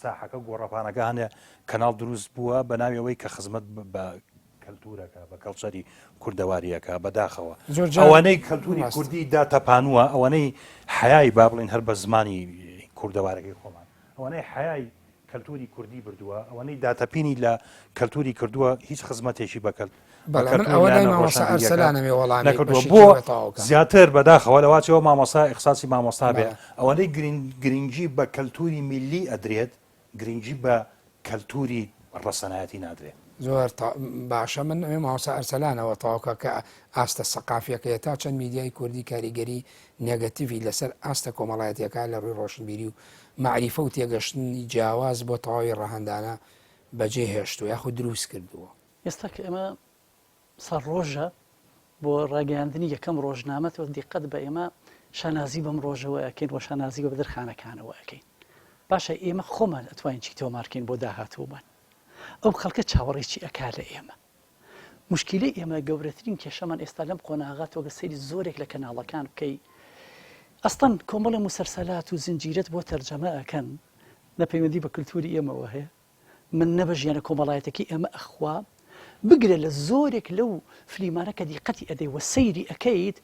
[SPEAKER 2] ساحەکە گۆڕەپانەکە هەنێ کەناڵ دروست بووە بە ناویەوەی کە خزمەت بە کەلتورەکە بە کەڵچەری کوردەواریەکە بەداخەوە ئەوانەی کەلتوری کوردی داتەپانووە ئەوانەی حیای با بڵین هەر بە زمانی کوردەوارەکەی خۆمان ئەوانەی حیای کەلتوری کوردی بردووە ئەوانەی داتەپینی لە کەلتوری کردووە هیچ خزمەتێکی بەکەل بۆ زیاتر بەداخەوە لەواتەوە مامۆستا ئیخساسی مامۆستا بێ ئەوانەی گرنگجی بە کەلتوری میلی ئەدرێت گرنگجی بە کەلتوری ڕەسەنایەتی نادرێت
[SPEAKER 1] زۆر باشە من ماوەسا ئەرسەلانەوە تاوکە کە ئاستە سەقافیەکەیە تا چەند میدیای کوردی کاریگەری نێگەتیڤی لەسەر ئاستە کۆمەڵایەتیەکە لە ڕووی ڕۆشنبیری و معریفە و تێگەشتنی جیاواز بۆ تەواوی ڕەهەندانە بەجێ هێشت و یاخود دروست کردووە
[SPEAKER 3] ئێستا کە ئێمە سەر ڕۆژە بۆ ڕاگەیاندنی یەکەم ڕۆژنامەتەوە دیقەت بە ئێمە شانازی بەم ڕۆژەوە ئەکەین بۆ شانازی بە بدرخانەکانەوە ئەەکەین باشە ئێمە خۆمان ئەتوانین چی تۆمارکەین بۆ داهاتوومان ئەو خەڵکە چاوەڕێکی ئەکا لە ئێمە مشکلی ئێمە گەورەترین کێشەمان ئێستا لەم قۆناغاتەوە سەیری زۆرێک لە کەناڵەکان بکەی ئەستەن کۆمەڵە مسەرسەلات و زنجیرەت بۆ تەرجەمە ئەکەن نەپەیوەندی بە کللتوری ئێمەوە هەیە من نەبە ژیانە کۆمەڵایەتەکەی ئێمە ئەخوا بگرە لە زۆرێک لەو فلیمانە کە دیقەتی ئەدەی وە سەیری ئەەکەیت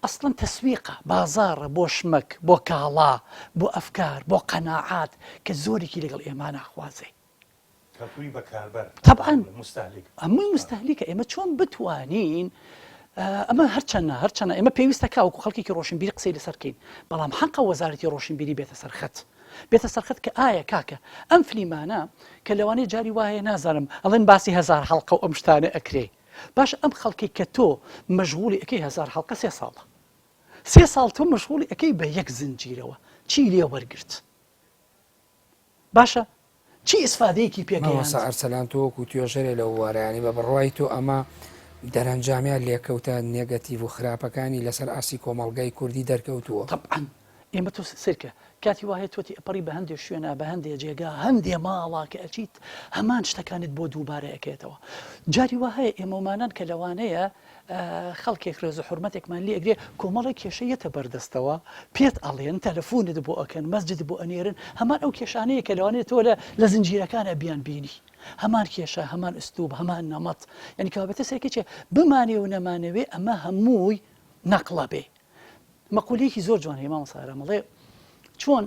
[SPEAKER 3] ئەسڵەن تەسویقە بازاڕە بۆ شمەک بۆ کاڵا بۆ ئەفکار بۆ قەناعات کە زۆرێکی لەگەڵ ئێمە ناخوازێ طبعا ئەمووی مستهلیکە ئێمە چۆن بتوانین ئەمە هەرچەنە ئێمە پێویستە کاوەکو خەڵکی ڕۆشنبیری قسەی لەسەرکەین بەڵام حەقە وەزارەتی ڕۆشنبیری بێتە سەرخەت کە ئایا کاکە ئەم فلیمانە کە لەوانەیە جاری وایە نازانم ئەڵێن باسی هزار حەڵقە و ئەم شتانە ئەکرێ باش ئەم خەڵکی کە تۆ مەشغوڵی ئەەکەی هزار حەڵقە 3 ساڵە 3 ساڵ تۆ مەشغوڵی ئەەکەی بە یەک زنجیرەوە چی لێ وەرگرت باشە چی ئیسفادەیەکی پێگەیاند
[SPEAKER 1] ئەرسەلان تۆوەکو توێژەرێ لە وارایانی بە بڕوای تۆ ئەمە دەرەنجامیان لێکەوتە نێگەتیڤ و خراپەکانی لەسەر ئاسی کۆمەڵگای کوردی دەرکەوتووە
[SPEAKER 3] طبعا ئێمە تۆ سرکە کاتی وایە تۆتی ئەپەڕی بە هەندێک شوێنە بە هەندێک جێگا هەندێ ماڵا کە ئەچیت هەمان شتەکانت بۆ دووبارە ئەکێتەوە جاری وهەیە ئێمەمانان کە لەوانەیە خەڵکێک ڕێز و حرمەتێکمان لێ ئەگرێ کۆمەڵی کێشەیەتە بەردەستەوە پێت ئەڵێن تەلەفۆنت بۆ ئەکەن مەسجد بۆ ئەنێرن هەمان ئەو کێشانەیە کە لەوانێت تۆ لە زنجیرەکانە بیان بینی هەمان کێشە هەمان ئوستوب هەمان نەمەت یعنی کابێتە سێکێکێ بمانێ و نەمانەوێ ئەمە هەمووی نەقڵە بێ مەقولەیەکی زۆر جوان هەیە مامۆستا ئەمەڵێ چۆن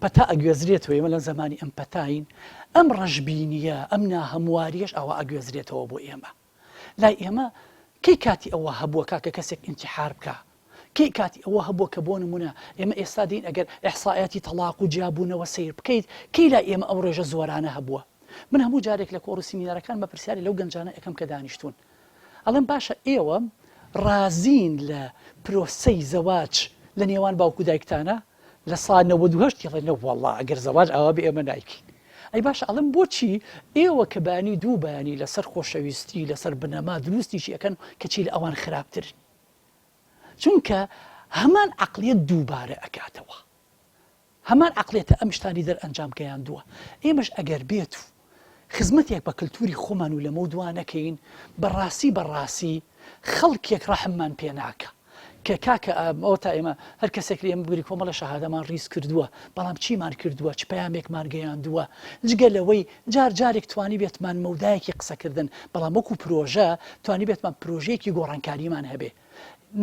[SPEAKER 3] پەتا ئەگوێزرێتەوە ئێمە لە زمانی ئەم پەتاین ئەم ڕەشبینیە ئەم ناهەمواریەش ئەوە ئەگوێزرێتەوە بۆ ئێمە لای ئێمە کەی کاتی ئەوە هەبووە کاکە کەسێک ئینتیحار بکە کەی کاتی ئەوە هەبووە کە بۆ نمونە ئێمە ئێستا دین ئەگەر ئەحسایەتی تەلاق و جیابوونەوە سیر بکەیت کەی لای ئێمە ئەو ڕێژە زۆرانە هەبووە. من هەموو جارێک لە کۆڕ و سیمینارەکان بە پرسیاری لەو گەنجانە ئەەکەم کە دانیشتون ئەڵێم باشە ئێوە ڕازین لە پرۆسەی زەواج لە نێوان باوکو دایکتانە لە ساڵ 98 یڵێن وەڵڵا ئەگەر زەواج ئەوە بێ ئێمە نایکین. ئەی باشە ئەڵم بۆچی ئێوە کە بانی دوو بەیانی لەسەر خۆشەویستی لەسەر بنەما دروستیشی ئەەکەن کەچی لە ئەوان خراپترن چونکە هەمان عەقلیەت دووبارە ئەکاتەوە هەمان عەقلیەتە ئەم شتانی دەرئەنجام گەیاندووە. ئێمەش ئەگەر بێت و خزمەتێک بە کللتوری خۆمان و لەمە دوانەکەین بەڕاستی خەڵکێک ڕەحممان پێ ناکە کە کاکە ئەو تا ئێمە هەر کەسێکی ئێمە بگری کۆمەڵە شەهادەمان ڕیز کردووە بەڵام چیمان کردووە چ پەیامێکمان گەیاندووە جگە لەوەی جارێک توانی بێتمان مەودایەکی قسەکردن بەڵام وەکو پرۆژە توانی بێتمان پرۆژەیەکی گۆڕانکاریمان هەبێ.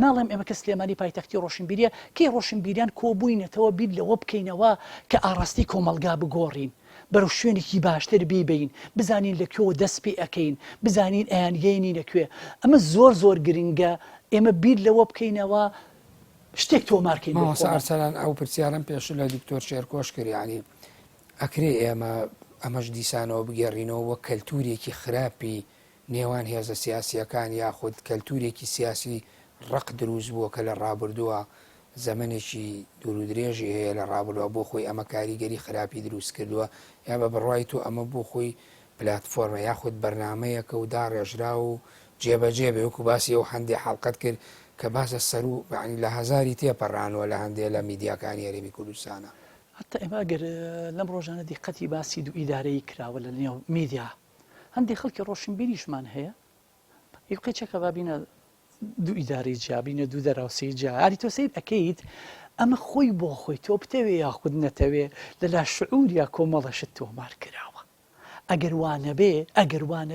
[SPEAKER 3] ناڵێم ئێمە کە سلێمانی پایتەختی ڕۆشنبیریە کەی ڕۆشنبیریان کۆبووینەتەوە بیر لەوە بکەینەوە کە ئاراستی کۆمەلگا بگۆڕین بەرەو شوێنێکی باشتر بیبین بزانین لەکوێوە دەست پێ ئەەکەین بزانین ئەیانگەینی لەکوێ ئەمە زۆر گرنگە ئێمە بیر لەوە بکەینەوە شتێک تۆمارکەین.
[SPEAKER 1] ئارسەلان ئەو پرسیارم پێش لە دکتۆر شێرکۆش کردیانی ئەکرێ ئێمە ئەمەش دیسانەوە بگەڕینەوە وە کەلتورێکی خراپی نێوان هێزە سیاسیەکان یاخود کەلتورێکی سیاسی ڕق دروست بووە کە لە ڕابردووە زەمنێکی دوور و درێژی هەیە لە ڕابردووە بۆ خۆی ئەمە کاریگەری خراپی دروست کردووە یا بە بڕوای تۆ ئەمە بۆ خۆی پلاتفۆرمە یاخود بەرنمەیەکە و داڕێژرا و جێبەجێ بێ وەکو باسی ئەو هەندێک حەڵقەت کرد کە باسە سەر و لە هەزاری تێپەڕانەوە لە هەندێک لە میدیاکانی هەرێمی کوردستانە.
[SPEAKER 3] حتا ئێمە ئەگەر لەم ڕۆژانە دیقەتی باسی دوو ئیدارەی کراوە لە نێو میدیا هەندێک خەڵکی ڕۆشنبیریشمان هەیە قیچەکە بابینە دوو ئیدارەی جیابینە دوو دەراوسی جیاری تۆ سیر ئەەکەیت ئەمە خۆی بۆ خۆی تۆ بتەوێ یاخود نەتەوێ لەلا شعوریا کۆمەڵەشت تۆمار کراوە ئەگەر وانە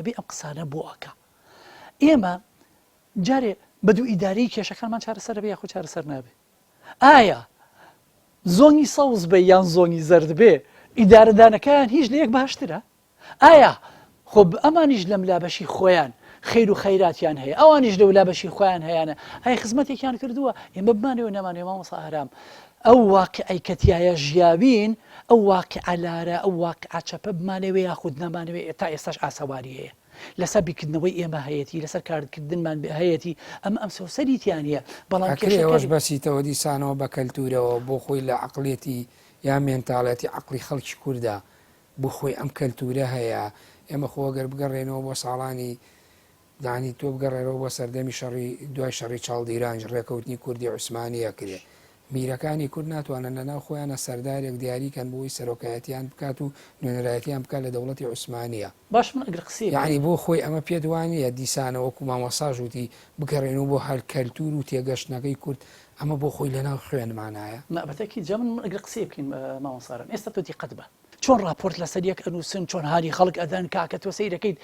[SPEAKER 3] بێ ئەم قسانە بۆ ئەکا. ئێمە جارێ بە دوو ئیداری کێشەکانمان چارەسەر بێ یاخود چارەسەر نابێ ئایا زۆنی سەوز بێ یان زۆنی زەرد بێ ئیدارەدانەکان هیچ لە یەک باشترە ئایا خۆ ئەمانیش لەم لابەشی خۆیان خیر و خەیراتیان هەیە ئەوانیش لە لابەشی خۆیان هەیەە ئەی خزمەتێکیان کردووە ئێمە بمانەوە نەمانێ مامۆستا هەرام ئەو واقعی کەتیایە ژیاوین ئەو واقعە لارە ئەو واقعە چەپە بمانەوێ یاخود نەمانەوێ تا ئێستاش ئاسەواری هەیە لەسەر بیکردنەوەی ئێمە هەیەی لەسەر کارکردنمان هەیەی ئەمە ئەم سەوسەریتیان هەیە بەڵام
[SPEAKER 1] کێشەوەش بەسیتەوە دیسانەوە بە کەلتورەوە بۆ خۆی لە عقلێتی یا مێنتاڵەتی عقلی خەڵکی کووردا بۆ خۆی ئەم کەلتورە هەیە. ئێمە خۆگەر بگەڕێنەوە بۆ ساڵانی دانی تۆ بگەڕێرەوە بۆ سەردەمی شەڕی دوای شەڕی چاڵدیران ڕێکەوتنی کوردی عوسمانیە کرێ میرەکانی کورد ناتوانن لەناو خۆیانە سەردارێک دیاریکەن بۆی سەرۆکایەتیان بکات و نوێنەرایەتیان بکات لە دەوڵەتی عوسمانیە.
[SPEAKER 3] باش من ئەگەر قسەی
[SPEAKER 1] یعنی بۆ خۆی ئەمە پێدوانیە دیسانەوەکو مامۆساژ وتی بگەڕێنەوە بۆ هەر کەلتور و تێگەشتنەکەی کورد ئەمە بۆ خۆی لەناو خوێنمانایە
[SPEAKER 3] نابەتەکی جا من ئەگەر قسەی بکەین مامۆسارم ئێستا تۆ دیقەت بە چۆن راپۆرت لەسەر یەک ئەنووسن چۆن هاری خەڵک ئەدەن کاکە تۆ سەیر دەکەیت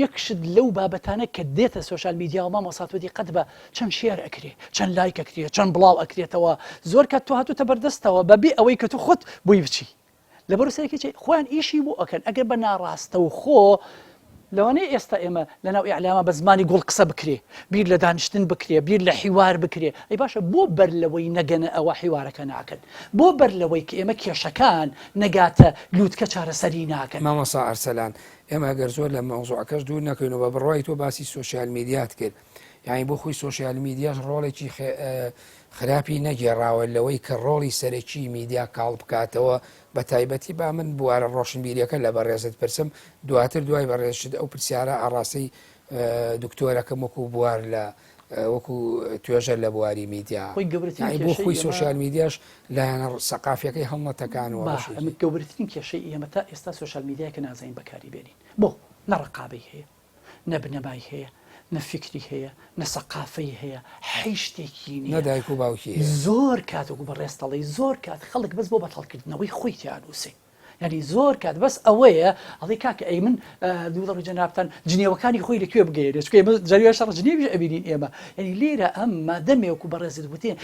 [SPEAKER 3] یەکشت لەو بابەتانە کە دێتە سوۆشال میدیا و مامۆستا تۆ دیقەت بە چەند شێر ئەکرێ چەند لایک ئەکرێ چەند بڵاو ئەکرێتەوە زۆر کات تۆ هاتوتە بەردەستەوە بەبێ ئەوەی کە تۆ خۆت بووی بچی لەبەر سەرێکی خۆیان ئیشی بۆ ئەکەن ئەگەر بە ناڕاستە و خۆ لەوانەیە ئێستا ئێمە لەناو ئیعلامە بە زمانی گوڵ قسە بکرێ بیر لە دانیشتن بکرێ بیر لە حیوار بکرێ ئەی باشە بۆ بەر لەوەی نەگەنە ئەوە حیوارەکە ناکەن بۆ بەر لەوەی کە ئێمە کێشەکان نەگاتە لووتکە چارەسەری ناکەن.
[SPEAKER 1] مامۆستا ئارسەلان ئێمە گەر زۆر لە مەوزوعەکەش دوور نەکەینەوە بە بڕوای تۆ باسی سۆشیال میدیات کرد یعنی بۆ خۆی سۆشیال میدیاش ڕۆڵێکی خراپی نەگێڕاوە لەوەی کە ڕۆڵی سەرەکی میدیا کاڵ بکاتەوە بە تایبەتی با من بوارە ڕۆشنبیریەکە لە بەڕێزت پرسم دواتر دوای بەڕێزشت ئەو پرسیارە ئاڕاستەی دکتۆرەکەم وەکو بوار لە وەکو توێژە لە بواری میدیا بۆ خۆی سۆشیال میدیاش لایەنە سەقافیەکەی هەڵمەتەکانەوە
[SPEAKER 3] گەورەترین کێشەی ئێمە تا ئێستا سۆشیال میدیاکە نازانین بەکاری بێنین بۆ نەڕقابەی هەیە نەبنەمای هەیە نەفکری هەیە نەسەقافەی هەیە هیچ
[SPEAKER 1] نەدایک و باوکی
[SPEAKER 3] زۆر کاتێک بە ڕێستەڵی زۆر کات خەڵک بەس بۆ بەتەڵکردنەوەی خۆی تیانووسێ ینی زۆر کات بەس ئەوەیە ئەڵی کاکە ئەی من دووڵڕی جەنابتان جنێوەکانی خۆی لەکوێ بگەێنێت جاریێ شەڕ جنێویش ئەبینین ئێمە ینی لێرە ئەم مادەمێوەکو بەڕێزت وتێن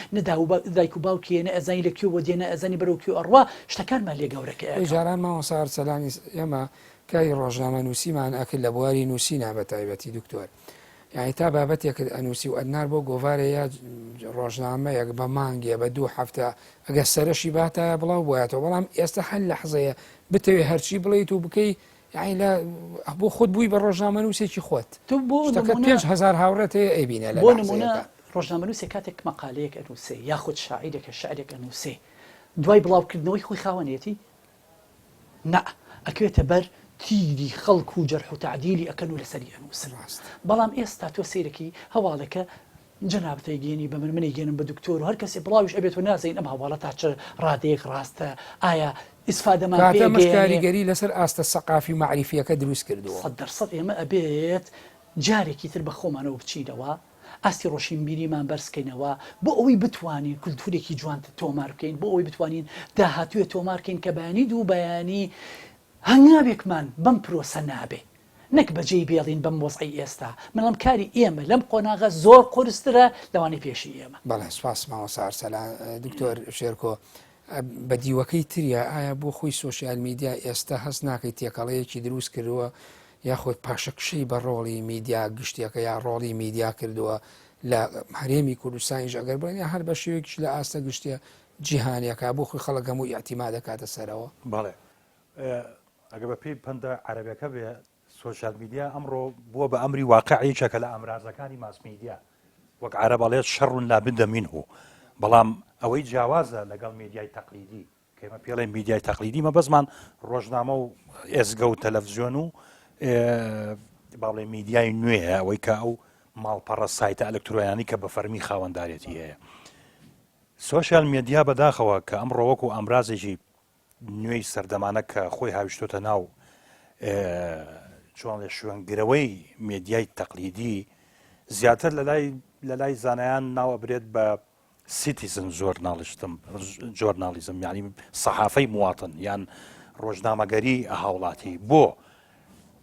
[SPEAKER 3] دایک و باوکێنە ئەزانی لەکوێوە دێنە ئەزانی بەرەوکوێ ئەڕوا شتەکانمان لێ گەورەکە
[SPEAKER 1] جاران مامۆستا ئارسەلانی ئێمە کای ڕۆژنامە نووسیمان ئەکرد لە بواری نووسینا بە تایبەتی دکتۆر یعنی تا بابەتێکت ئەنووسی و ئەدنار بۆ گۆڤارە یا ڕۆژنامەیەک بە مانگێ بە 2 هەفتە ئەگە سەرشی باتە بڵاو بۆیاتەوە بەڵام ئێستا هەر لە حزەیە بتەوێ هەرچی بڵیت و بکەی یعنی لە بۆ خۆت بووی بە ڕۆژنامە نووسێکی خۆت
[SPEAKER 3] تو بۆ
[SPEAKER 1] 5,000 هاوڕێت ئەیبینە لە
[SPEAKER 3] بۆ نمونە ڕۆژنامە نووسێ کاتێک مەقالەیەک ئەنووسێ یاخود شاعیرێکە شعرێک ئەنووسێ دوای بڵاوکردنەوەی خۆی خاوەنێتی نا ئەکوێتە بەر تیری خەڵک و جەرح و تعدیلی ئەکەن و لەسەری ئەنووسن بەڵام ئێستا تۆ سیرەکی هەواڵەکە جەنابەتەی گێنی بە منی گێنم بە دکتۆر و هەر کەسێ بڵاویش ئەبێت و نازین ئەم هەواڵە تا چ ڕادەیەک ڕاستە ئایا ئیسفادەمان
[SPEAKER 1] کاریگەری لەسەر ئاستە سەقافی و معریفیەکە دروست کردووە
[SPEAKER 3] 100% ئێمە ئەبێت جارێکی تر بە خۆمانەوە بچینەوە ئاستی ڕۆشنبیریمان بەرزکەینەوە بۆ ئەوەی بتوانین کولتورێکی جوانتە تۆمار بکەین بۆ ئەوەی بتوانین داهاتوێ تۆمارکەین کە بەیانی دوو بەیانی هەنگاوێکمان بەم پرۆسە نابێ نەک بەجێی بێڵین بەم وەزعی ئێستا منڵم کاری ئێمە لەم قۆناغە زۆر قورسترە لەوانی پێشی ئێمە
[SPEAKER 1] بەڵێ سپاس ماوە سارسەلا دکتۆر شێرکۆ بە دیوەکەی تریە ئایا بۆ خۆی سۆشیال میدیا ئێستا هەست ناکەیت تێکەڵەیەکی دروست کردووە یاخۆت پاشەکشەی بە ڕۆڵی میدیا گشتێکە یا ڕۆڵی میدیا کردووە لە هەرێمی کوردستانیش ئەگەر بڵێن یا هەر بە شێوەیەکیش لە ئاستە گشتە جیهانیەکە بۆ خۆی خەڵک هەموو ئیعتیماد دەکاتە سەرەوە
[SPEAKER 2] بەڵێ ئەگە بە پێی پەندە عەرەبیەکە بێ سۆشیال میدیا ئەمڕۆ بووە بە ئەمری واقعیەکە لە ئەمرازەکانی ماس میدیا وەک عەرەب ئەڵێت شەڕ لا بد منه بەڵام ئەوەی جیاوازە لەگەڵ میدیای تەقلیدی کەمە پێڵێن میدیای تەقلیدی مەبەزمان ڕۆژنامە و ئێزگە و تەلەڤیزیۆن و باڵێ میدیای نوێە ئەوەی کە ئەو ماڵپەڕە سایتە ئەلکترۆیانی کە بە فەرمی خاوەنددارێتی هەیە سۆشیال میدیا بەداخەوە کە ئەمڕۆ وەکو ئەمرازێکی نوێی سەردەمانە کە خۆی هاویشتۆتە ناو چۆن لە شوێنگرەوەی میدیای تەقلیدی زیاتر لە لای زانایان ناوە برێت بە سیتیزن جۆرنالیزم یعنی سەحافەی مواتن یان ڕۆژنامەگەری هاوڵاتی بۆ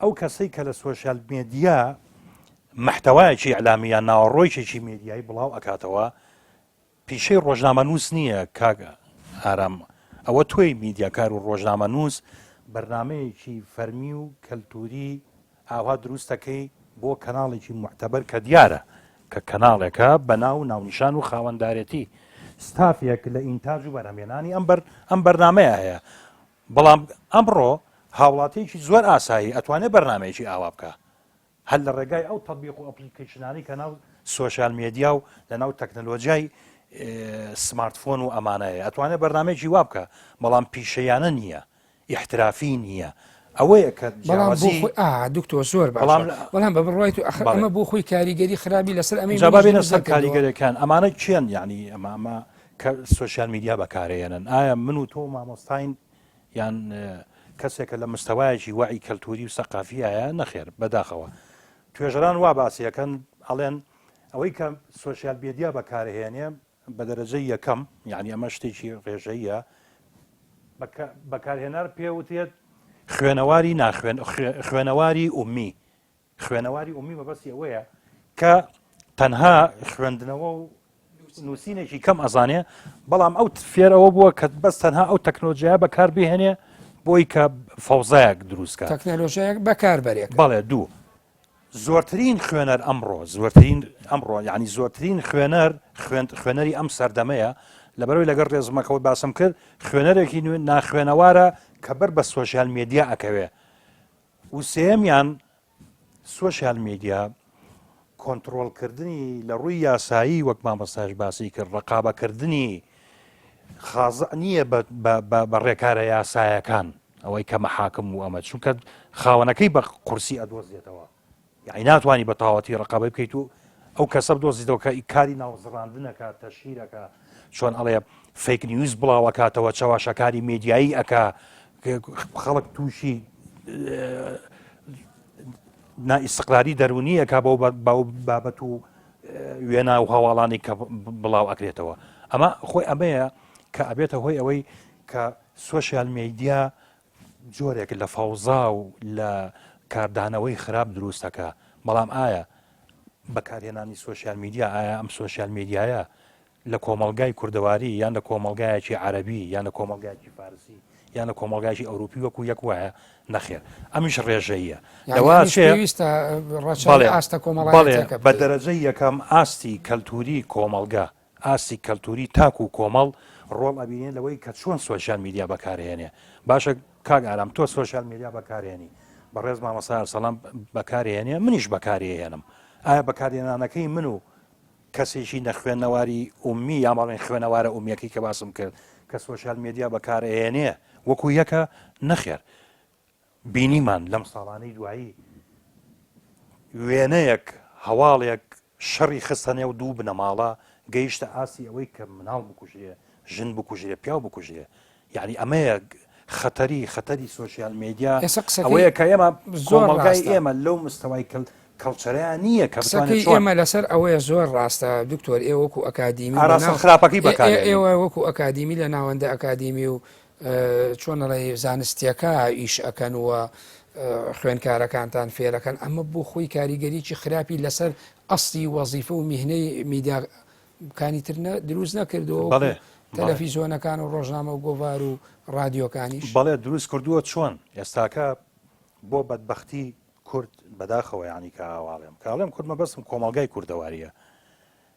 [SPEAKER 2] ئەو کەسەی کە لە سۆشیال میدیا محتەوایەکی ئەعلامیان ناوەڕۆیشێکی میدیایی بڵاو ئەکاتەوە پیشەی ڕۆژنامە نووس نییە کاگە ئارام ئەوە توی میدیاکار و ڕۆژنامە نووس بەرنمەیەکی فەرمی و کەلتوری ئاوا دروستەکەی بۆ کەناڵێکی معتەبەر کە دیارە کە کەناڵێکە بە ناو ناونیشان و خاوەنددارەتی ستافێک لە ئینتاژ و بەرهەمێنانی ئەم بەرنمەیە هەیە بەڵام ئەمڕۆ هاوڵاتیەکی زۆر ئاسایی ئەتوانێت بەرنمەیەکی ئاوا بکە هەر لە ڕێگای ئەو تەطبیق و ئەپلیکیشنانی کە ناو سۆشیال میدیا و لە ناو تەکنەلۆژیای سمارتفۆن و ئەمانەیە ئەتوانێت بەرنمەیەکی وا بکە بەڵام پیشەیانە نییە احترافی نییە ئەوەیە کە
[SPEAKER 1] دکتۆر زۆر بەڵام بە بڕای تو ئەمە بۆ خۆی کاریگەری خراپی لەسەر
[SPEAKER 2] ئەمەبێنە سەر کاریگەریەکان ئەمانە چیان یعنی ئەمە کە سۆشیال میدیا بەکارێنن ئایا من و تۆ مامۆستاین یان کەسێکە لە مستەوایەکی وعی کەلتوری و سەقافیایە نەخێر بەداخەوە توێژەران وا باسیەکەن ئەڵێن ئەوەی کە سۆشیال میدیا بەکارهێنێ بە دەرەجەی یەکەم یعنی ئەمە شتێکی ڕێژەیە بەکارهێنەر پێوتێت خوێنەواری خوێنەواری ئومی خوێنەواری ئومی بەبەستی ئەوەیە کە تەنها خوێندنەوە و نووسینێکی کەم ئەزانێ بەڵام ئەو فێرەوە بووە کە بەس تەنها ئەو تەکنۆلۆژیە بەکار بهێنێ بۆی کە فەوزایەک دروستکە
[SPEAKER 1] تەکنۆلۆژیەک بەکاربەرێک
[SPEAKER 2] بەڵێ دوو زۆرترین خوێنەر ئەمڕۆ یعنی زۆرترین خوێنەری ئەم سەردەمەیە لەبەرەوەی لەگەڵ ڕێزمەکەەوە باسم کرد خوێنەرێکی ناخوێنەوارە کە بەر بە سۆشیال میدیا ئەکەوێ و سێمیان سۆشیال میدیا کۆنتترۆلکردنی لە ڕووی یاسایی وەک مامەستاش باسی کرد ڕقابەکردنی خازە نییە بە ڕێکارە یاسایەکان ئەوەی کە مەحاکم و ئەمە چونکە خاوەنەکەی بە قورسی ئەدۆزێتەوە یعنی ناتوانانی بە تاواتی ڕقابە بکەیت و ئەو کەسە بدۆزیتەوە کە کاری ناوزڕاندنەکە تەشیرەکە چۆن ئەڵێ فیک نیوز بڵاوەکاتەوە چاواشەکاری میدیایی ئەکا خەڵک تووشی نائیستقراری دەرونیەکە بەو بابەت و وێنا و هەواڵانی کە بڵاو ئەکرێتەوە ئەمە خۆی ئەمەیە کە ئەبێتە هۆی ئەوەی کە سۆشیال میدیا جۆرێک لە فەوزا و لە کاردانەوەی خراپ دروستەکە بەڵام ئایا بەکارهێنانی سۆشیال میدیا ئایا ئەم سۆشیال میدیایە لە کۆمەلگای کوردەواری یان لە کۆمەلگایەکی عەرەبی یان لە کۆمەلگایکی فارسی یان لە کۆمەڵگایکی ئەوروپی وەکو یەک وایە نەخێر ئەمیش ڕێژەیە
[SPEAKER 1] پێویستە ڕەچەڵی ئاستە کۆمەڵایەتەکە
[SPEAKER 2] بە دەرەجەی یەکەم ئاستی کەلتوری کۆمەلگا ئاستی کەلتوری تاکو و کۆمەڵ ڕۆڵ ئەبینێن لەوەی کە چۆن سۆشیال میدیا بەکارهێنێ باشە کاک ئارام تۆ سۆشیال میدیا بەکارهێنی بەڕێز مامەستا ئەرسەڵان بەکارهێنێ منیش بەکارهێنم ئایا بەکارهێنانەکەی من و کەسێکی نەخوێنەواری ئومی یا ماڵێن خوێنەوارە ئومیەکەی کە باسم کرد کە سۆشیال میدیا بەکارهێنێ وەکو یەکە نەخێر بینیمان لەم ساڵانەی دوایی وێنەیەک هەواڵێک شەڕی خستەنێ و دوو بنەماڵە گەیشتە ئاسی ئەوەی کە مناڵ بکوژێ ژن بکوژێ پیاو بکوژێ یعنی ئەمەیە خەتەری سۆشیال میدیا ئەوەیە کە ئێمە کۆمەڵگای ئێمە لەو مستەوای کەڵچەرەیان نییە کە
[SPEAKER 1] ئێمە لەسەر ئەوەیە زۆر ڕاستە دکتۆر ئێوە وەکو ئەکادیمی
[SPEAKER 2] خراپەکەی بەکار
[SPEAKER 1] ئێوە وەکو ئەکادیمی لە ناوەندە ئەکادیمی و چۆنەڵێ زانستیەکە ئیش ئەەکەن وە خوێنکارەکانتان فێرەکەن ئەمە بۆ خۆی کاریگەریی خراپی لەسەر ئەستی وەزیفە و میهنەی میدیاکانی تر دروست نەکردەوە تەلەڤیزۆنەکان و ڕۆژنامە و گۆڤار و رادیۆکانیش
[SPEAKER 2] بەڵێ دروست کردووە چۆن ئێستاکە بۆ بەدبەختی کورد بەداخەوە ینی کە ئاواڵێم کاڵێم کورد مەبەستم کۆمەڵگای کوردەواریە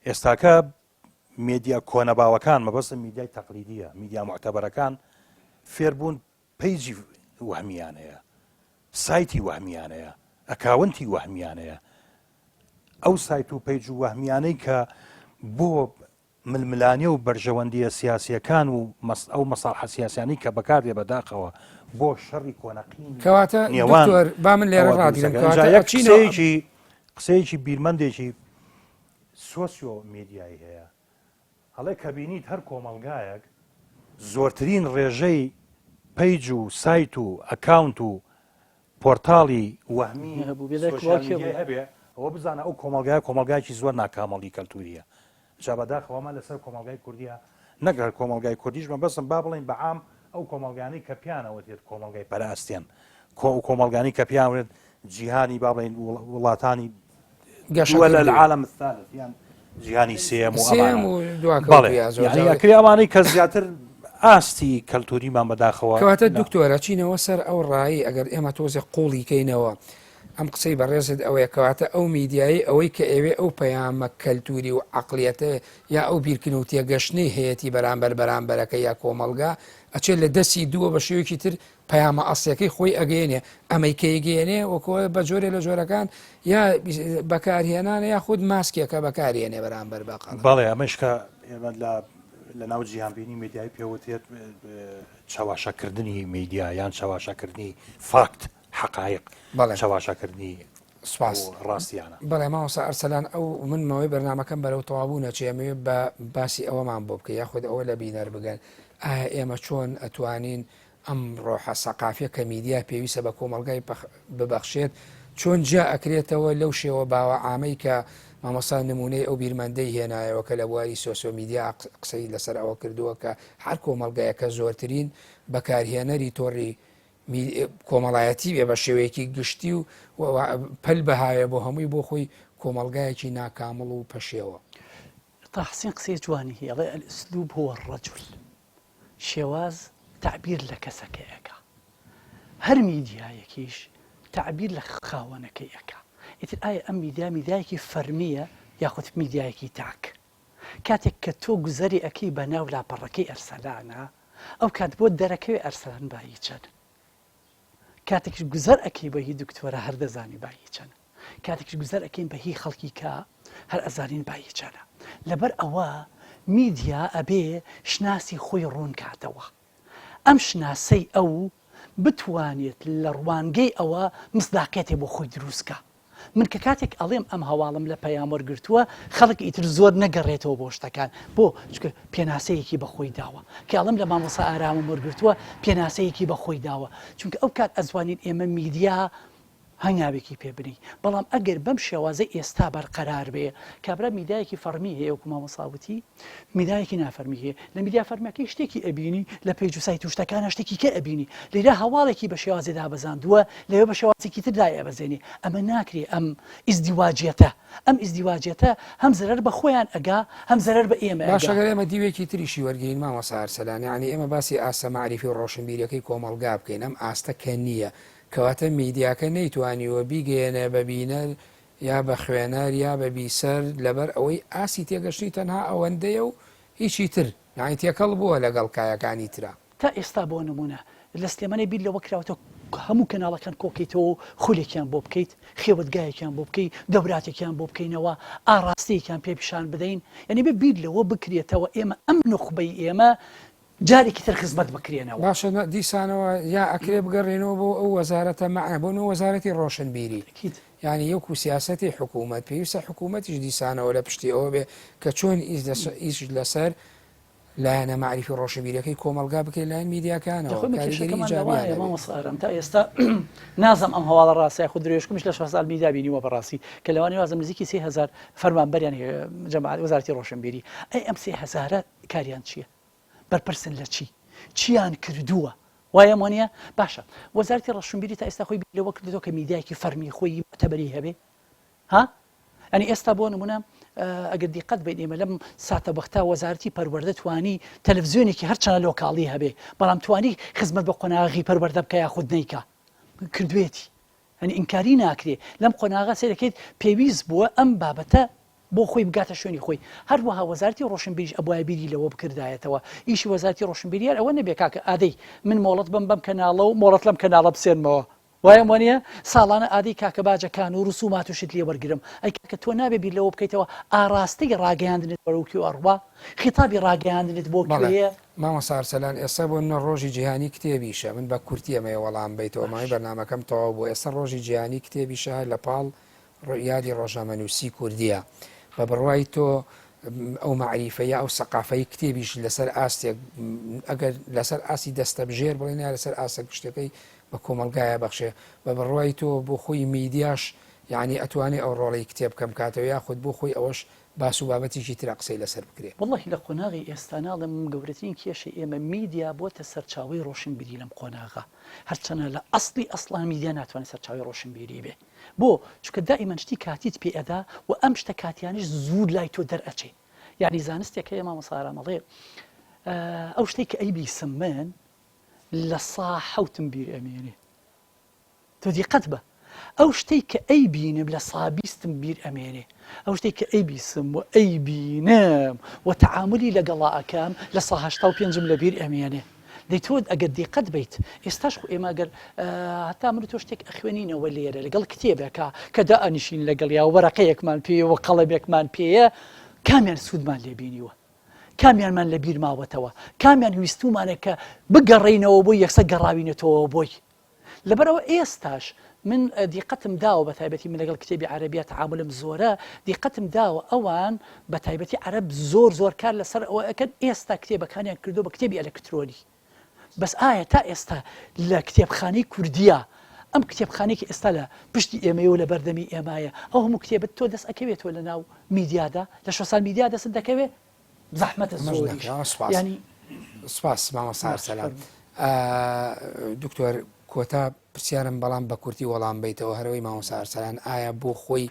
[SPEAKER 2] ئێستاکە میدیا کۆنەباوەکان مەبەستم میدیای تەقلیدیە میدیا معتەبەرەکان فێربوون پەیجی وەهمیانەیە سایتی وەهمیانەیە ئەکاونتی وەهمیانەیە ئەو سایت و پەیج و وەهمیانەی کە بۆ ململانیە و بەرژەوەندیە سیاسیەکان و ئەو مەساحە سیاسیانی کە بەکاردێ بەداخەوە بۆ شەڕی کۆنەقین
[SPEAKER 1] کەواتە دکتۆر با من لێرە ڕادگرم
[SPEAKER 2] قسەیەکی بیرمەندێکی سۆسیۆ میدیایی هەیە هەڵێ کە بینیت هەر کۆمەڵگایەک زۆرترین ڕێژەی پەیج و سایت و ئەکاونت و پۆرتاڵی وەهمی هەبێ ئەوە بزانە ئەو کۆمەڵگایکی زۆر ناکامەڵی کەلتوریە جا بەداخەوەمە لەسەر کۆمەڵگای کوردیە نەگەر کۆمەڵگای کوردیش مە بەسم با بڵین بەعام ئەو کۆمەڵگانی کە پیانەوە دێت کۆمەڵگای پەراستێن کۆمەڵگانی کە پیاوێت جیهانی با بڵین وڵاتانی گەشوە لە العالم الثالث یان جیهانی سێم و یاکری ئەوانەی کە زیاتر ئاستی کەلتوریمان بەداخەوە
[SPEAKER 1] کەواتە دکتۆرە چینەوە سەر ئەو ڕایی ئەگەر ئێمە تۆزێ قوڵی کەینەوە ئەم قسەی بەڕێزت ئەوەیە کەواتە ئەو میدیایی ئەوەی کە ئێوێ ئەو پەیامە کەلتوری و عقلیەتە یا ئەو بیرکن و تێگەشتنی هەیەی بەرامبەرەکە یا کۆمەلگا ئەچێت لە دەستی دووە بە شێوەیەکی تر پەیامە ئەسڵیەکەی خۆی ئەگەێنێ ئەمەی کەیگەێنێ وەکۆ بە جۆرێ لە جۆرەکان یا بەکارهێنانە یا خود ماسکێکە بەکارهێنێ بەرامبەر بەقەڵ
[SPEAKER 2] بەڵێ ئەمەشکە ئێمە لە ناو جیهانبینی میدیای پێوتێت چاواشەکردنی میدیا یان چاواشەکردنی فاکت حقایق چاواشەکردنی سوپاس ڕاستیانە
[SPEAKER 1] بەڵێ ماوەسا ئەرسەلان ئەو منەوەی بەرنمەکەم بەرەو تەواو نەچێمەوێ بە باسی ئەوەمان بۆ بکە یاخود ئەوە لە بینەر بگەن ئایا ئێمە چۆن ئەتوانین ئەم ڕۆحە سەقافیە کە میدیا پێویستە بە کۆمەلگای ببەخشێت چۆن جا ئەکرێتەوە لەو شێوە باوە ئامەی کە مامۆستا نمونەی ئەو بیرمەندەی هێنایەوە کە لە بواری سۆسیۆ میدیا قسەی لەسەر ئەوە کردووە کە هەر کۆمەلگایەکە زۆرترین بەکارهێنەری تۆڕی کۆمەڵایەتی بێ بە شێوەیەکی گشتی و پەل بەهایە بۆ هەمووی بۆ خۆی کۆمەلگایەکی ناکامڵ و پەشێوە
[SPEAKER 3] تاحسین قسەی جوانی هەیە ئەڵێ ئەسلوب هو الرەجل شێواز تعبیر لە کەسەکەیەکە هەر میدیایەکیش تعبیر لە خاوەنەکەیەکە ئیتر ئایا ئەم میدیایەکی فەرمیە یاخود میدیایەکی تاک کاتێک کە تۆ گوزەری ئەەکەی بە ناو لاپەڕەکەی ئەرسەلانە ئەو کات بۆ دەرەکەوێ ئەرسەلان بایی چەند کاتێکش گوزەر ئەەکەی بە هی دکتۆرە هەر دەزانی بایی چەند کاتێکش گوزەر ئەەکەین بە هی خەڵکی کە هەر ئەزانین بایی چەنە لەبەر ئەوە میدیا ئەبێ شناسی خۆی ڕوون کاتەوە ئەم شناسەی ئەو بتوانێت لە ڕوانگەی ئەوە مصداقیەتێ بۆ خۆی دروستکە من کە کاتێک ئەڵێم ئەم هەواڵم لە پەیام وەرگرتووە خەڵک ئیتر زۆر نەگەڕێتەوە بۆ شتەکان بۆ چکە پێناسەیەکی بەخۆی داوە کە ئەڵم لە مامۆستا ئارامم وەرگرتووە پێناسەیەکی بەخۆی داوە چونکە ئەو کات ئەزوانین ئێمە میدیا هەنگاوێکی پێبنی بەڵام ئەگەر بەم شێوازە ئێستا بەرقەرار بێ کابرا میدایەکی فەرمی هەیە وەکو مامۆساوتی میدایەکی نافەرمی هەیە لە میدیا فەرمیەکەی شتێکی ئەبینی لە پێیج و سایت و شتەکانە شتێکی کە ئەبینی لێرە هەواڵێکی بە شێوازێدا بەزاندووە لەوێ بە شێوازێکی تردای ئەبەزێنی ئەمە ناکرێ ئەم ئیزدیواجێتە هەم زەرەر بە خۆیان ئەگا هەم زەرەر بە ئێمە
[SPEAKER 1] باشەگەر ئێمە دیوێکی تریشی وەرگین مامۆستا ئارسەلان یعنی ئێمە باسی ئاستە معریفی و ڕۆشنبیریەکەی کۆمەڵگا بکەین ئەم ئاستە کە نییە کەواتە میدیاکە نەیتوانیوە بیگەێنە بەبینەر یا بە خوێنەر یا بە بیسەر لەبەر ئەوەی ئاسی تێگەشتی تەنها ئەوەندەیە و هیچی تر نای تێکەڵ بووە لەگەڵ کایەکانی ترا
[SPEAKER 3] تا ئێستا بۆ نمونە لە سلێمانەی بیر لەوە کراوەتە هەموو کەناڵەکان کۆکەیتەوە خولێکیان بۆ بکەیت خێوەتگایەکیان بۆ بکەیت دەوراتێکیان بۆ بکەینەوە ئاڕاستەیەکیان پێ پیشان بدەین یعنی بە بیر لەوە بکرێتەوە ئێمە ئەم نخبەی ئێمە جارێکی تر خزمەت بکرێنەوە
[SPEAKER 1] باشە دیسانەوە یا ئەکرێ بگەڕێنەوە بۆ ئەو وەزارەتە مەعنە بۆ وەزارەتی ڕۆشنبیری یعنی یەکو سیاسەتی حکوومەت پێویستە حکوومەتیش دیسانەوە لە پشتی ئەوە بێ کە چۆن ئیش لەسەر لایەنە معریفی ڕۆشنبیریەکەی کۆمەلگا بکەیت لایەن میدیاکانەوە
[SPEAKER 3] مامۆستا تا ئێستا نازم ئەم هەواڵە ڕاستای خود درێژکمیش لە 6 سال میدیا بینیوە بەڕاستی کە لەوانی وازم نزیکی 3000 فەرمانبەریان جەماعەت وەزارەتی ڕۆشنبیری ئەی ئەم 3000 کاریان چییە بەرپرسن لە چییان کردووە وایە وانە باشە وەزارەتی ڕۆشنبیری تا ئێستا خۆی لەوە کردەوە کە میدیایەکی فەرمی خۆی مەتەبەری هەبێ ها ئەنی ئێستا بۆ نمونە ئەگەر دیقەت بین ئێمە لەم ساتە بەختا وەزارەتی پەروەردە توانی تەلەڤیزیۆنێکی هەرچەنە لۆکاڵی هەبێ بەڵام توانی خزمەت بە قۆناغی پەروەردە بکە یا خود نەیکە کردوێتی ئەنی ئینکاری ناکرێ لەم قۆناغا سێرەکەیت پێویست بووە ئەم بابەتە بۆ خۆی بگاتە شوێنی خۆی هەروەها وەزارەتی ڕۆشنبیریش ئەبوایە بیری لەوە بکردایەتەوە ئیشی وەزارەتی ڕۆشنبیریار ئەوە نەبێ کاکە ئادەی من مۆڵەت بم کەناڵە و مۆڵەت لەم کەناڵە بسێنمەوە وایە وانە ساڵانە ئادەی کاکە باجەکان و ڕسومات و شت لێ وەرگرم ئەی کاکە تۆ نابێ بیر لەوە بکەیتەوە ئاڕاستەی ڕاگەیاندنت بەرەوکی ئەڕوا خیتابی ڕاگەیاندنت بۆ کوێیە
[SPEAKER 1] مامۆستا ئارسەلان ئێستا بۆ منە ڕۆژی جیهانی کتێبیشە من بە کورتی ئەمەیە وەڵام بیتەوە مای بەرنامەکەم تەواو بۆ ئێستا ڕۆژی جیهانی کتێبیشە لە پاڵ یادی ڕۆژنامەنووسی کوردیە بە بڕوای تۆ ئەو معریفەیە ئەو سەقافەی کتێبیش لەسەر ئاستێک ئەگەر لەسەر ئاسی دەستە بژێر بڵێن لەسەر ئاسە شتەکەی بە کۆمەلگایە بەخشێ بە بڕوای تۆ بۆ خۆی میدیاش یعنی ئەتوانێت ئەو ڕۆڵی کتێب کەم کاتەوە یاخود بۆ خۆی ئەوەش باس و بابەتێکی تر قسەی لەسەر بکرێت
[SPEAKER 3] وڵی لە قۆناغی ئێستاناڵم گەورەترین کێشە ئێمە میدیا بۆتە سەرچاوی ڕۆشنبیری لەم قۆناغا هەرچەنە لە ئەسڵی ئەسڵان میدیا ناتوانێت سەرچاوی ڕۆشنبیری بێ بۆ چکە دائیمەن شتی کاتیت پێ ئەدا و ئەم شتە کاتیانیش زوو لای تۆ دەرئەچێ یعنی زانستێکە ئێمە مامۆستا ئەو شتێک کە ئەیبیسم من لە سا حەوتم بیر ئەمێنێ تۆ دیقەت بە ئەو شتێک کە ئەیبینم لە سابیستم بیر ئەمێنێ ئەو شتێک کە ئەیبیسم و ئەیبینم و تەعاملی لەگەڵا ئەکەم لە سا 85 لە بیر ئەمێنێ دەی تۆ ئەگەر دیقەت بیت ئێستاش خو ئێمە ئەگەر هەتا من تۆ شتێک ئەخوێنینەوە لێرە لەگەڵ کتێبێکە کە دائەنیشین لەگەڵ یا وەرەقەیەکمان پێوە قەڵەبێکمان پێیە کامیان سوودمان لێبینیوە کامیانمان لە بیر ماوەتەوە کامیان ویستومانە کە بگەڕینەوە بۆی یەکسە گەڕاوینێتەوە بۆی لەبەرەوە ئێستاش من دیقەتم داوە بە تایبەتی من لەگەڵ کتێبی عەرەبیە تعاملم زۆرە دیقەتم داوە ئەوان بە تایبەتی عەرەب زۆر کار لەسەر ئەوە ئەکەن ئێستا کتێبەکانیان کردو بە کتێبی ئەلەکترۆنی بەس ئایا تا ئێستا لە کتێبخانەی کوردیە ئەم کتێبخانێکی ئێستا لە پشتی ئێمەیە و لە بەردەمی ئێمایە ئەو هەموو کتێبت تۆ دەست ئەکەوێتەوە لە ناو میدیادا لە شۆسال میدیا دەست دەکەوێت زەحمەتە زۆریش
[SPEAKER 1] ینی سپاس مامۆستا ئارسەلان دکتۆر کۆتا پرسیارم بەڵام بە کورتی وەڵام بیتەوە هەرەوەی مامۆستا ئارسەلان ئایا بۆ خۆی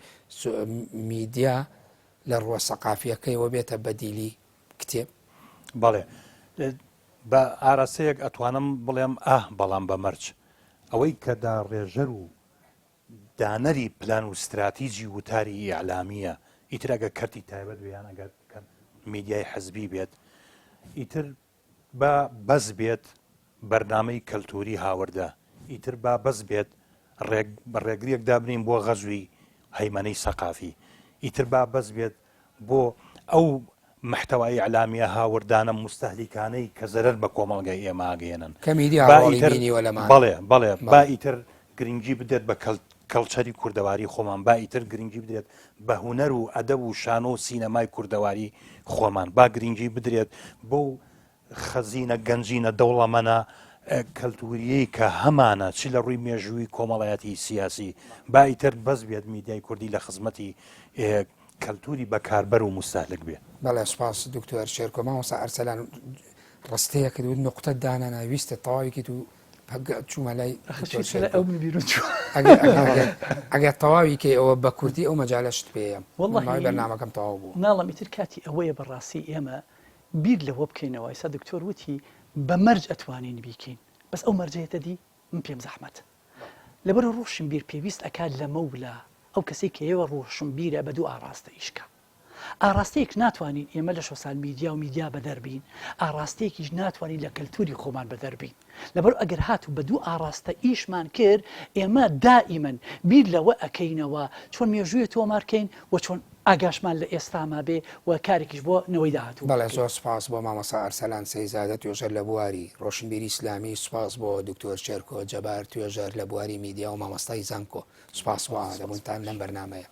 [SPEAKER 1] میدیا لە ڕووە سەقافیەکەیەوە بێتە بەدیلی کتێب
[SPEAKER 2] بەڵێ بە ئاراستەیەک ئەتوانم بڵێم بەڵام بە مەرج ئەوەی کە داڕێژەر و دانەری پلان و استراتیژی وتاری ئیعلامیە ئیتر ئەگە کەرتی تایبەت ویان ئەگەر میدیای حەزبی بێت ئیتر بە بەس بێت بەرنامەی کەلتوری هاوردە ئیتر با بەس بێت بە ڕێگریەک دابنین بۆ غەزوی هەیمەنەی سەقافی ئیتر با بەس بێت بۆ ئەو محتەوای ئیعلامیە هاوردانە مستەهلیکانەی کە زەرەر بە کۆمەڵگەی ئێماگەێنن بەڵێ با ئیتر گرنگی بدێت بە کەڵچەری کوردەواری خۆمان با ئیتر گرنگی بدرێت بە هونەر و ئەدەب و شانۆ و سینەمای کوردەواری خۆمان با گرنگی بدرێت بۆ خەزینە گەنجینە دەوڵەمەنە کەلتوریەی کە هەمانە چی لە ڕووی مێژووی کۆمەڵایەتی سیاسی بایتر بەس بێت میدیای کوردی لە خزمەتی کەلتوری بەکاربەر و مستهلک بێ.
[SPEAKER 1] بەڵێ سپاس دکتۆر شێرکۆ مامۆستا ئەرسەلان ڕستەیە کە دوت نقطە دانا ناویستە تەواویکیت و چوومە لای ئەگەر تەواویکە ئەوە بە کوردی ئەو مەجالەشت پێە وڵی بەرنامەکەم تەواو بوو
[SPEAKER 3] ناڵم ئیتر کاتی ئەوەیە بەڕاستی ئێمە بیر لەوە بکەینەوە ئێستا دکتۆر وتی بە مەرج ئەتوانین بیکەین بەس ئەو مەرجەیەتە دی من پێم زەحمەت لەبەر ڕۆشن بیر پێویست ئەکات لە مەولا ئەو کەسی کە ئێوە ڕۆشن بیرە بە دوو ئاراستە ئیشکە ئاراستەیەک ناتوانین ئێمە لە سوسیال میدیا و میدیا بەدەربین ئاراستەیەکیش ناتوانین لە کەلتوری خۆمان بەدەربین لەبەر ئەگەر هاتو بە دوو ئاراستە ئیشمان کرد ئێمە دائیمەن بیر لەوە ئەکەینەوە چۆن مێژوویە تۆمارکەین و چۆن ئاگاشمان لە ئێستاما بێ و کارێکیش بۆ نەوەی داهاتوو.
[SPEAKER 1] بەڵێ زۆر سپاس بۆ مامۆستا ئەرسەلان سەیزادە توێژەر لە بواری ڕۆشنبیری ئیسلامی، سپاس بۆ دکتۆر شێرکۆ جەبار توێژەر لە بواری میدیا و مامۆستای زانکۆ، سپاس بۆ ئامادەبوونتان لەم بەرنامەیە.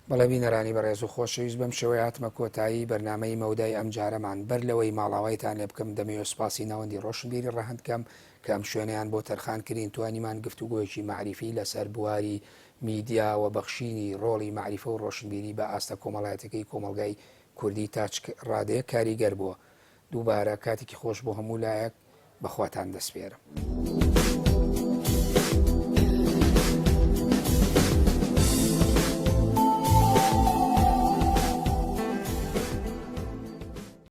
[SPEAKER 1] بەڵێ بینەرانی بەڕێز و خۆشەویست بەم شێوەیە هاتمە کۆتایی بەرنامەی مەودای ئەم جارەمان بەر لەوەی ماڵاوایتان لێ بکەم دەمەوێت سوپاسی ناوەندی ڕۆشنبیری ڕەهەندکەم کە ئەم شوێنیان بۆ تەرخانکردین توانیمان گفتوگۆیەکی معریفی لەسەر بواری میدیا و بەخشینی ڕۆڵی معریفە و ڕۆشنبیری بە ئاستە کۆمەڵایەتەکەی کۆمەلگای کوردی تاچ ڕادەیە کاریگەر بووە. دووبارە کاتێکی خۆش بۆ هەموو لایەک بەخواتان دەسپێرم.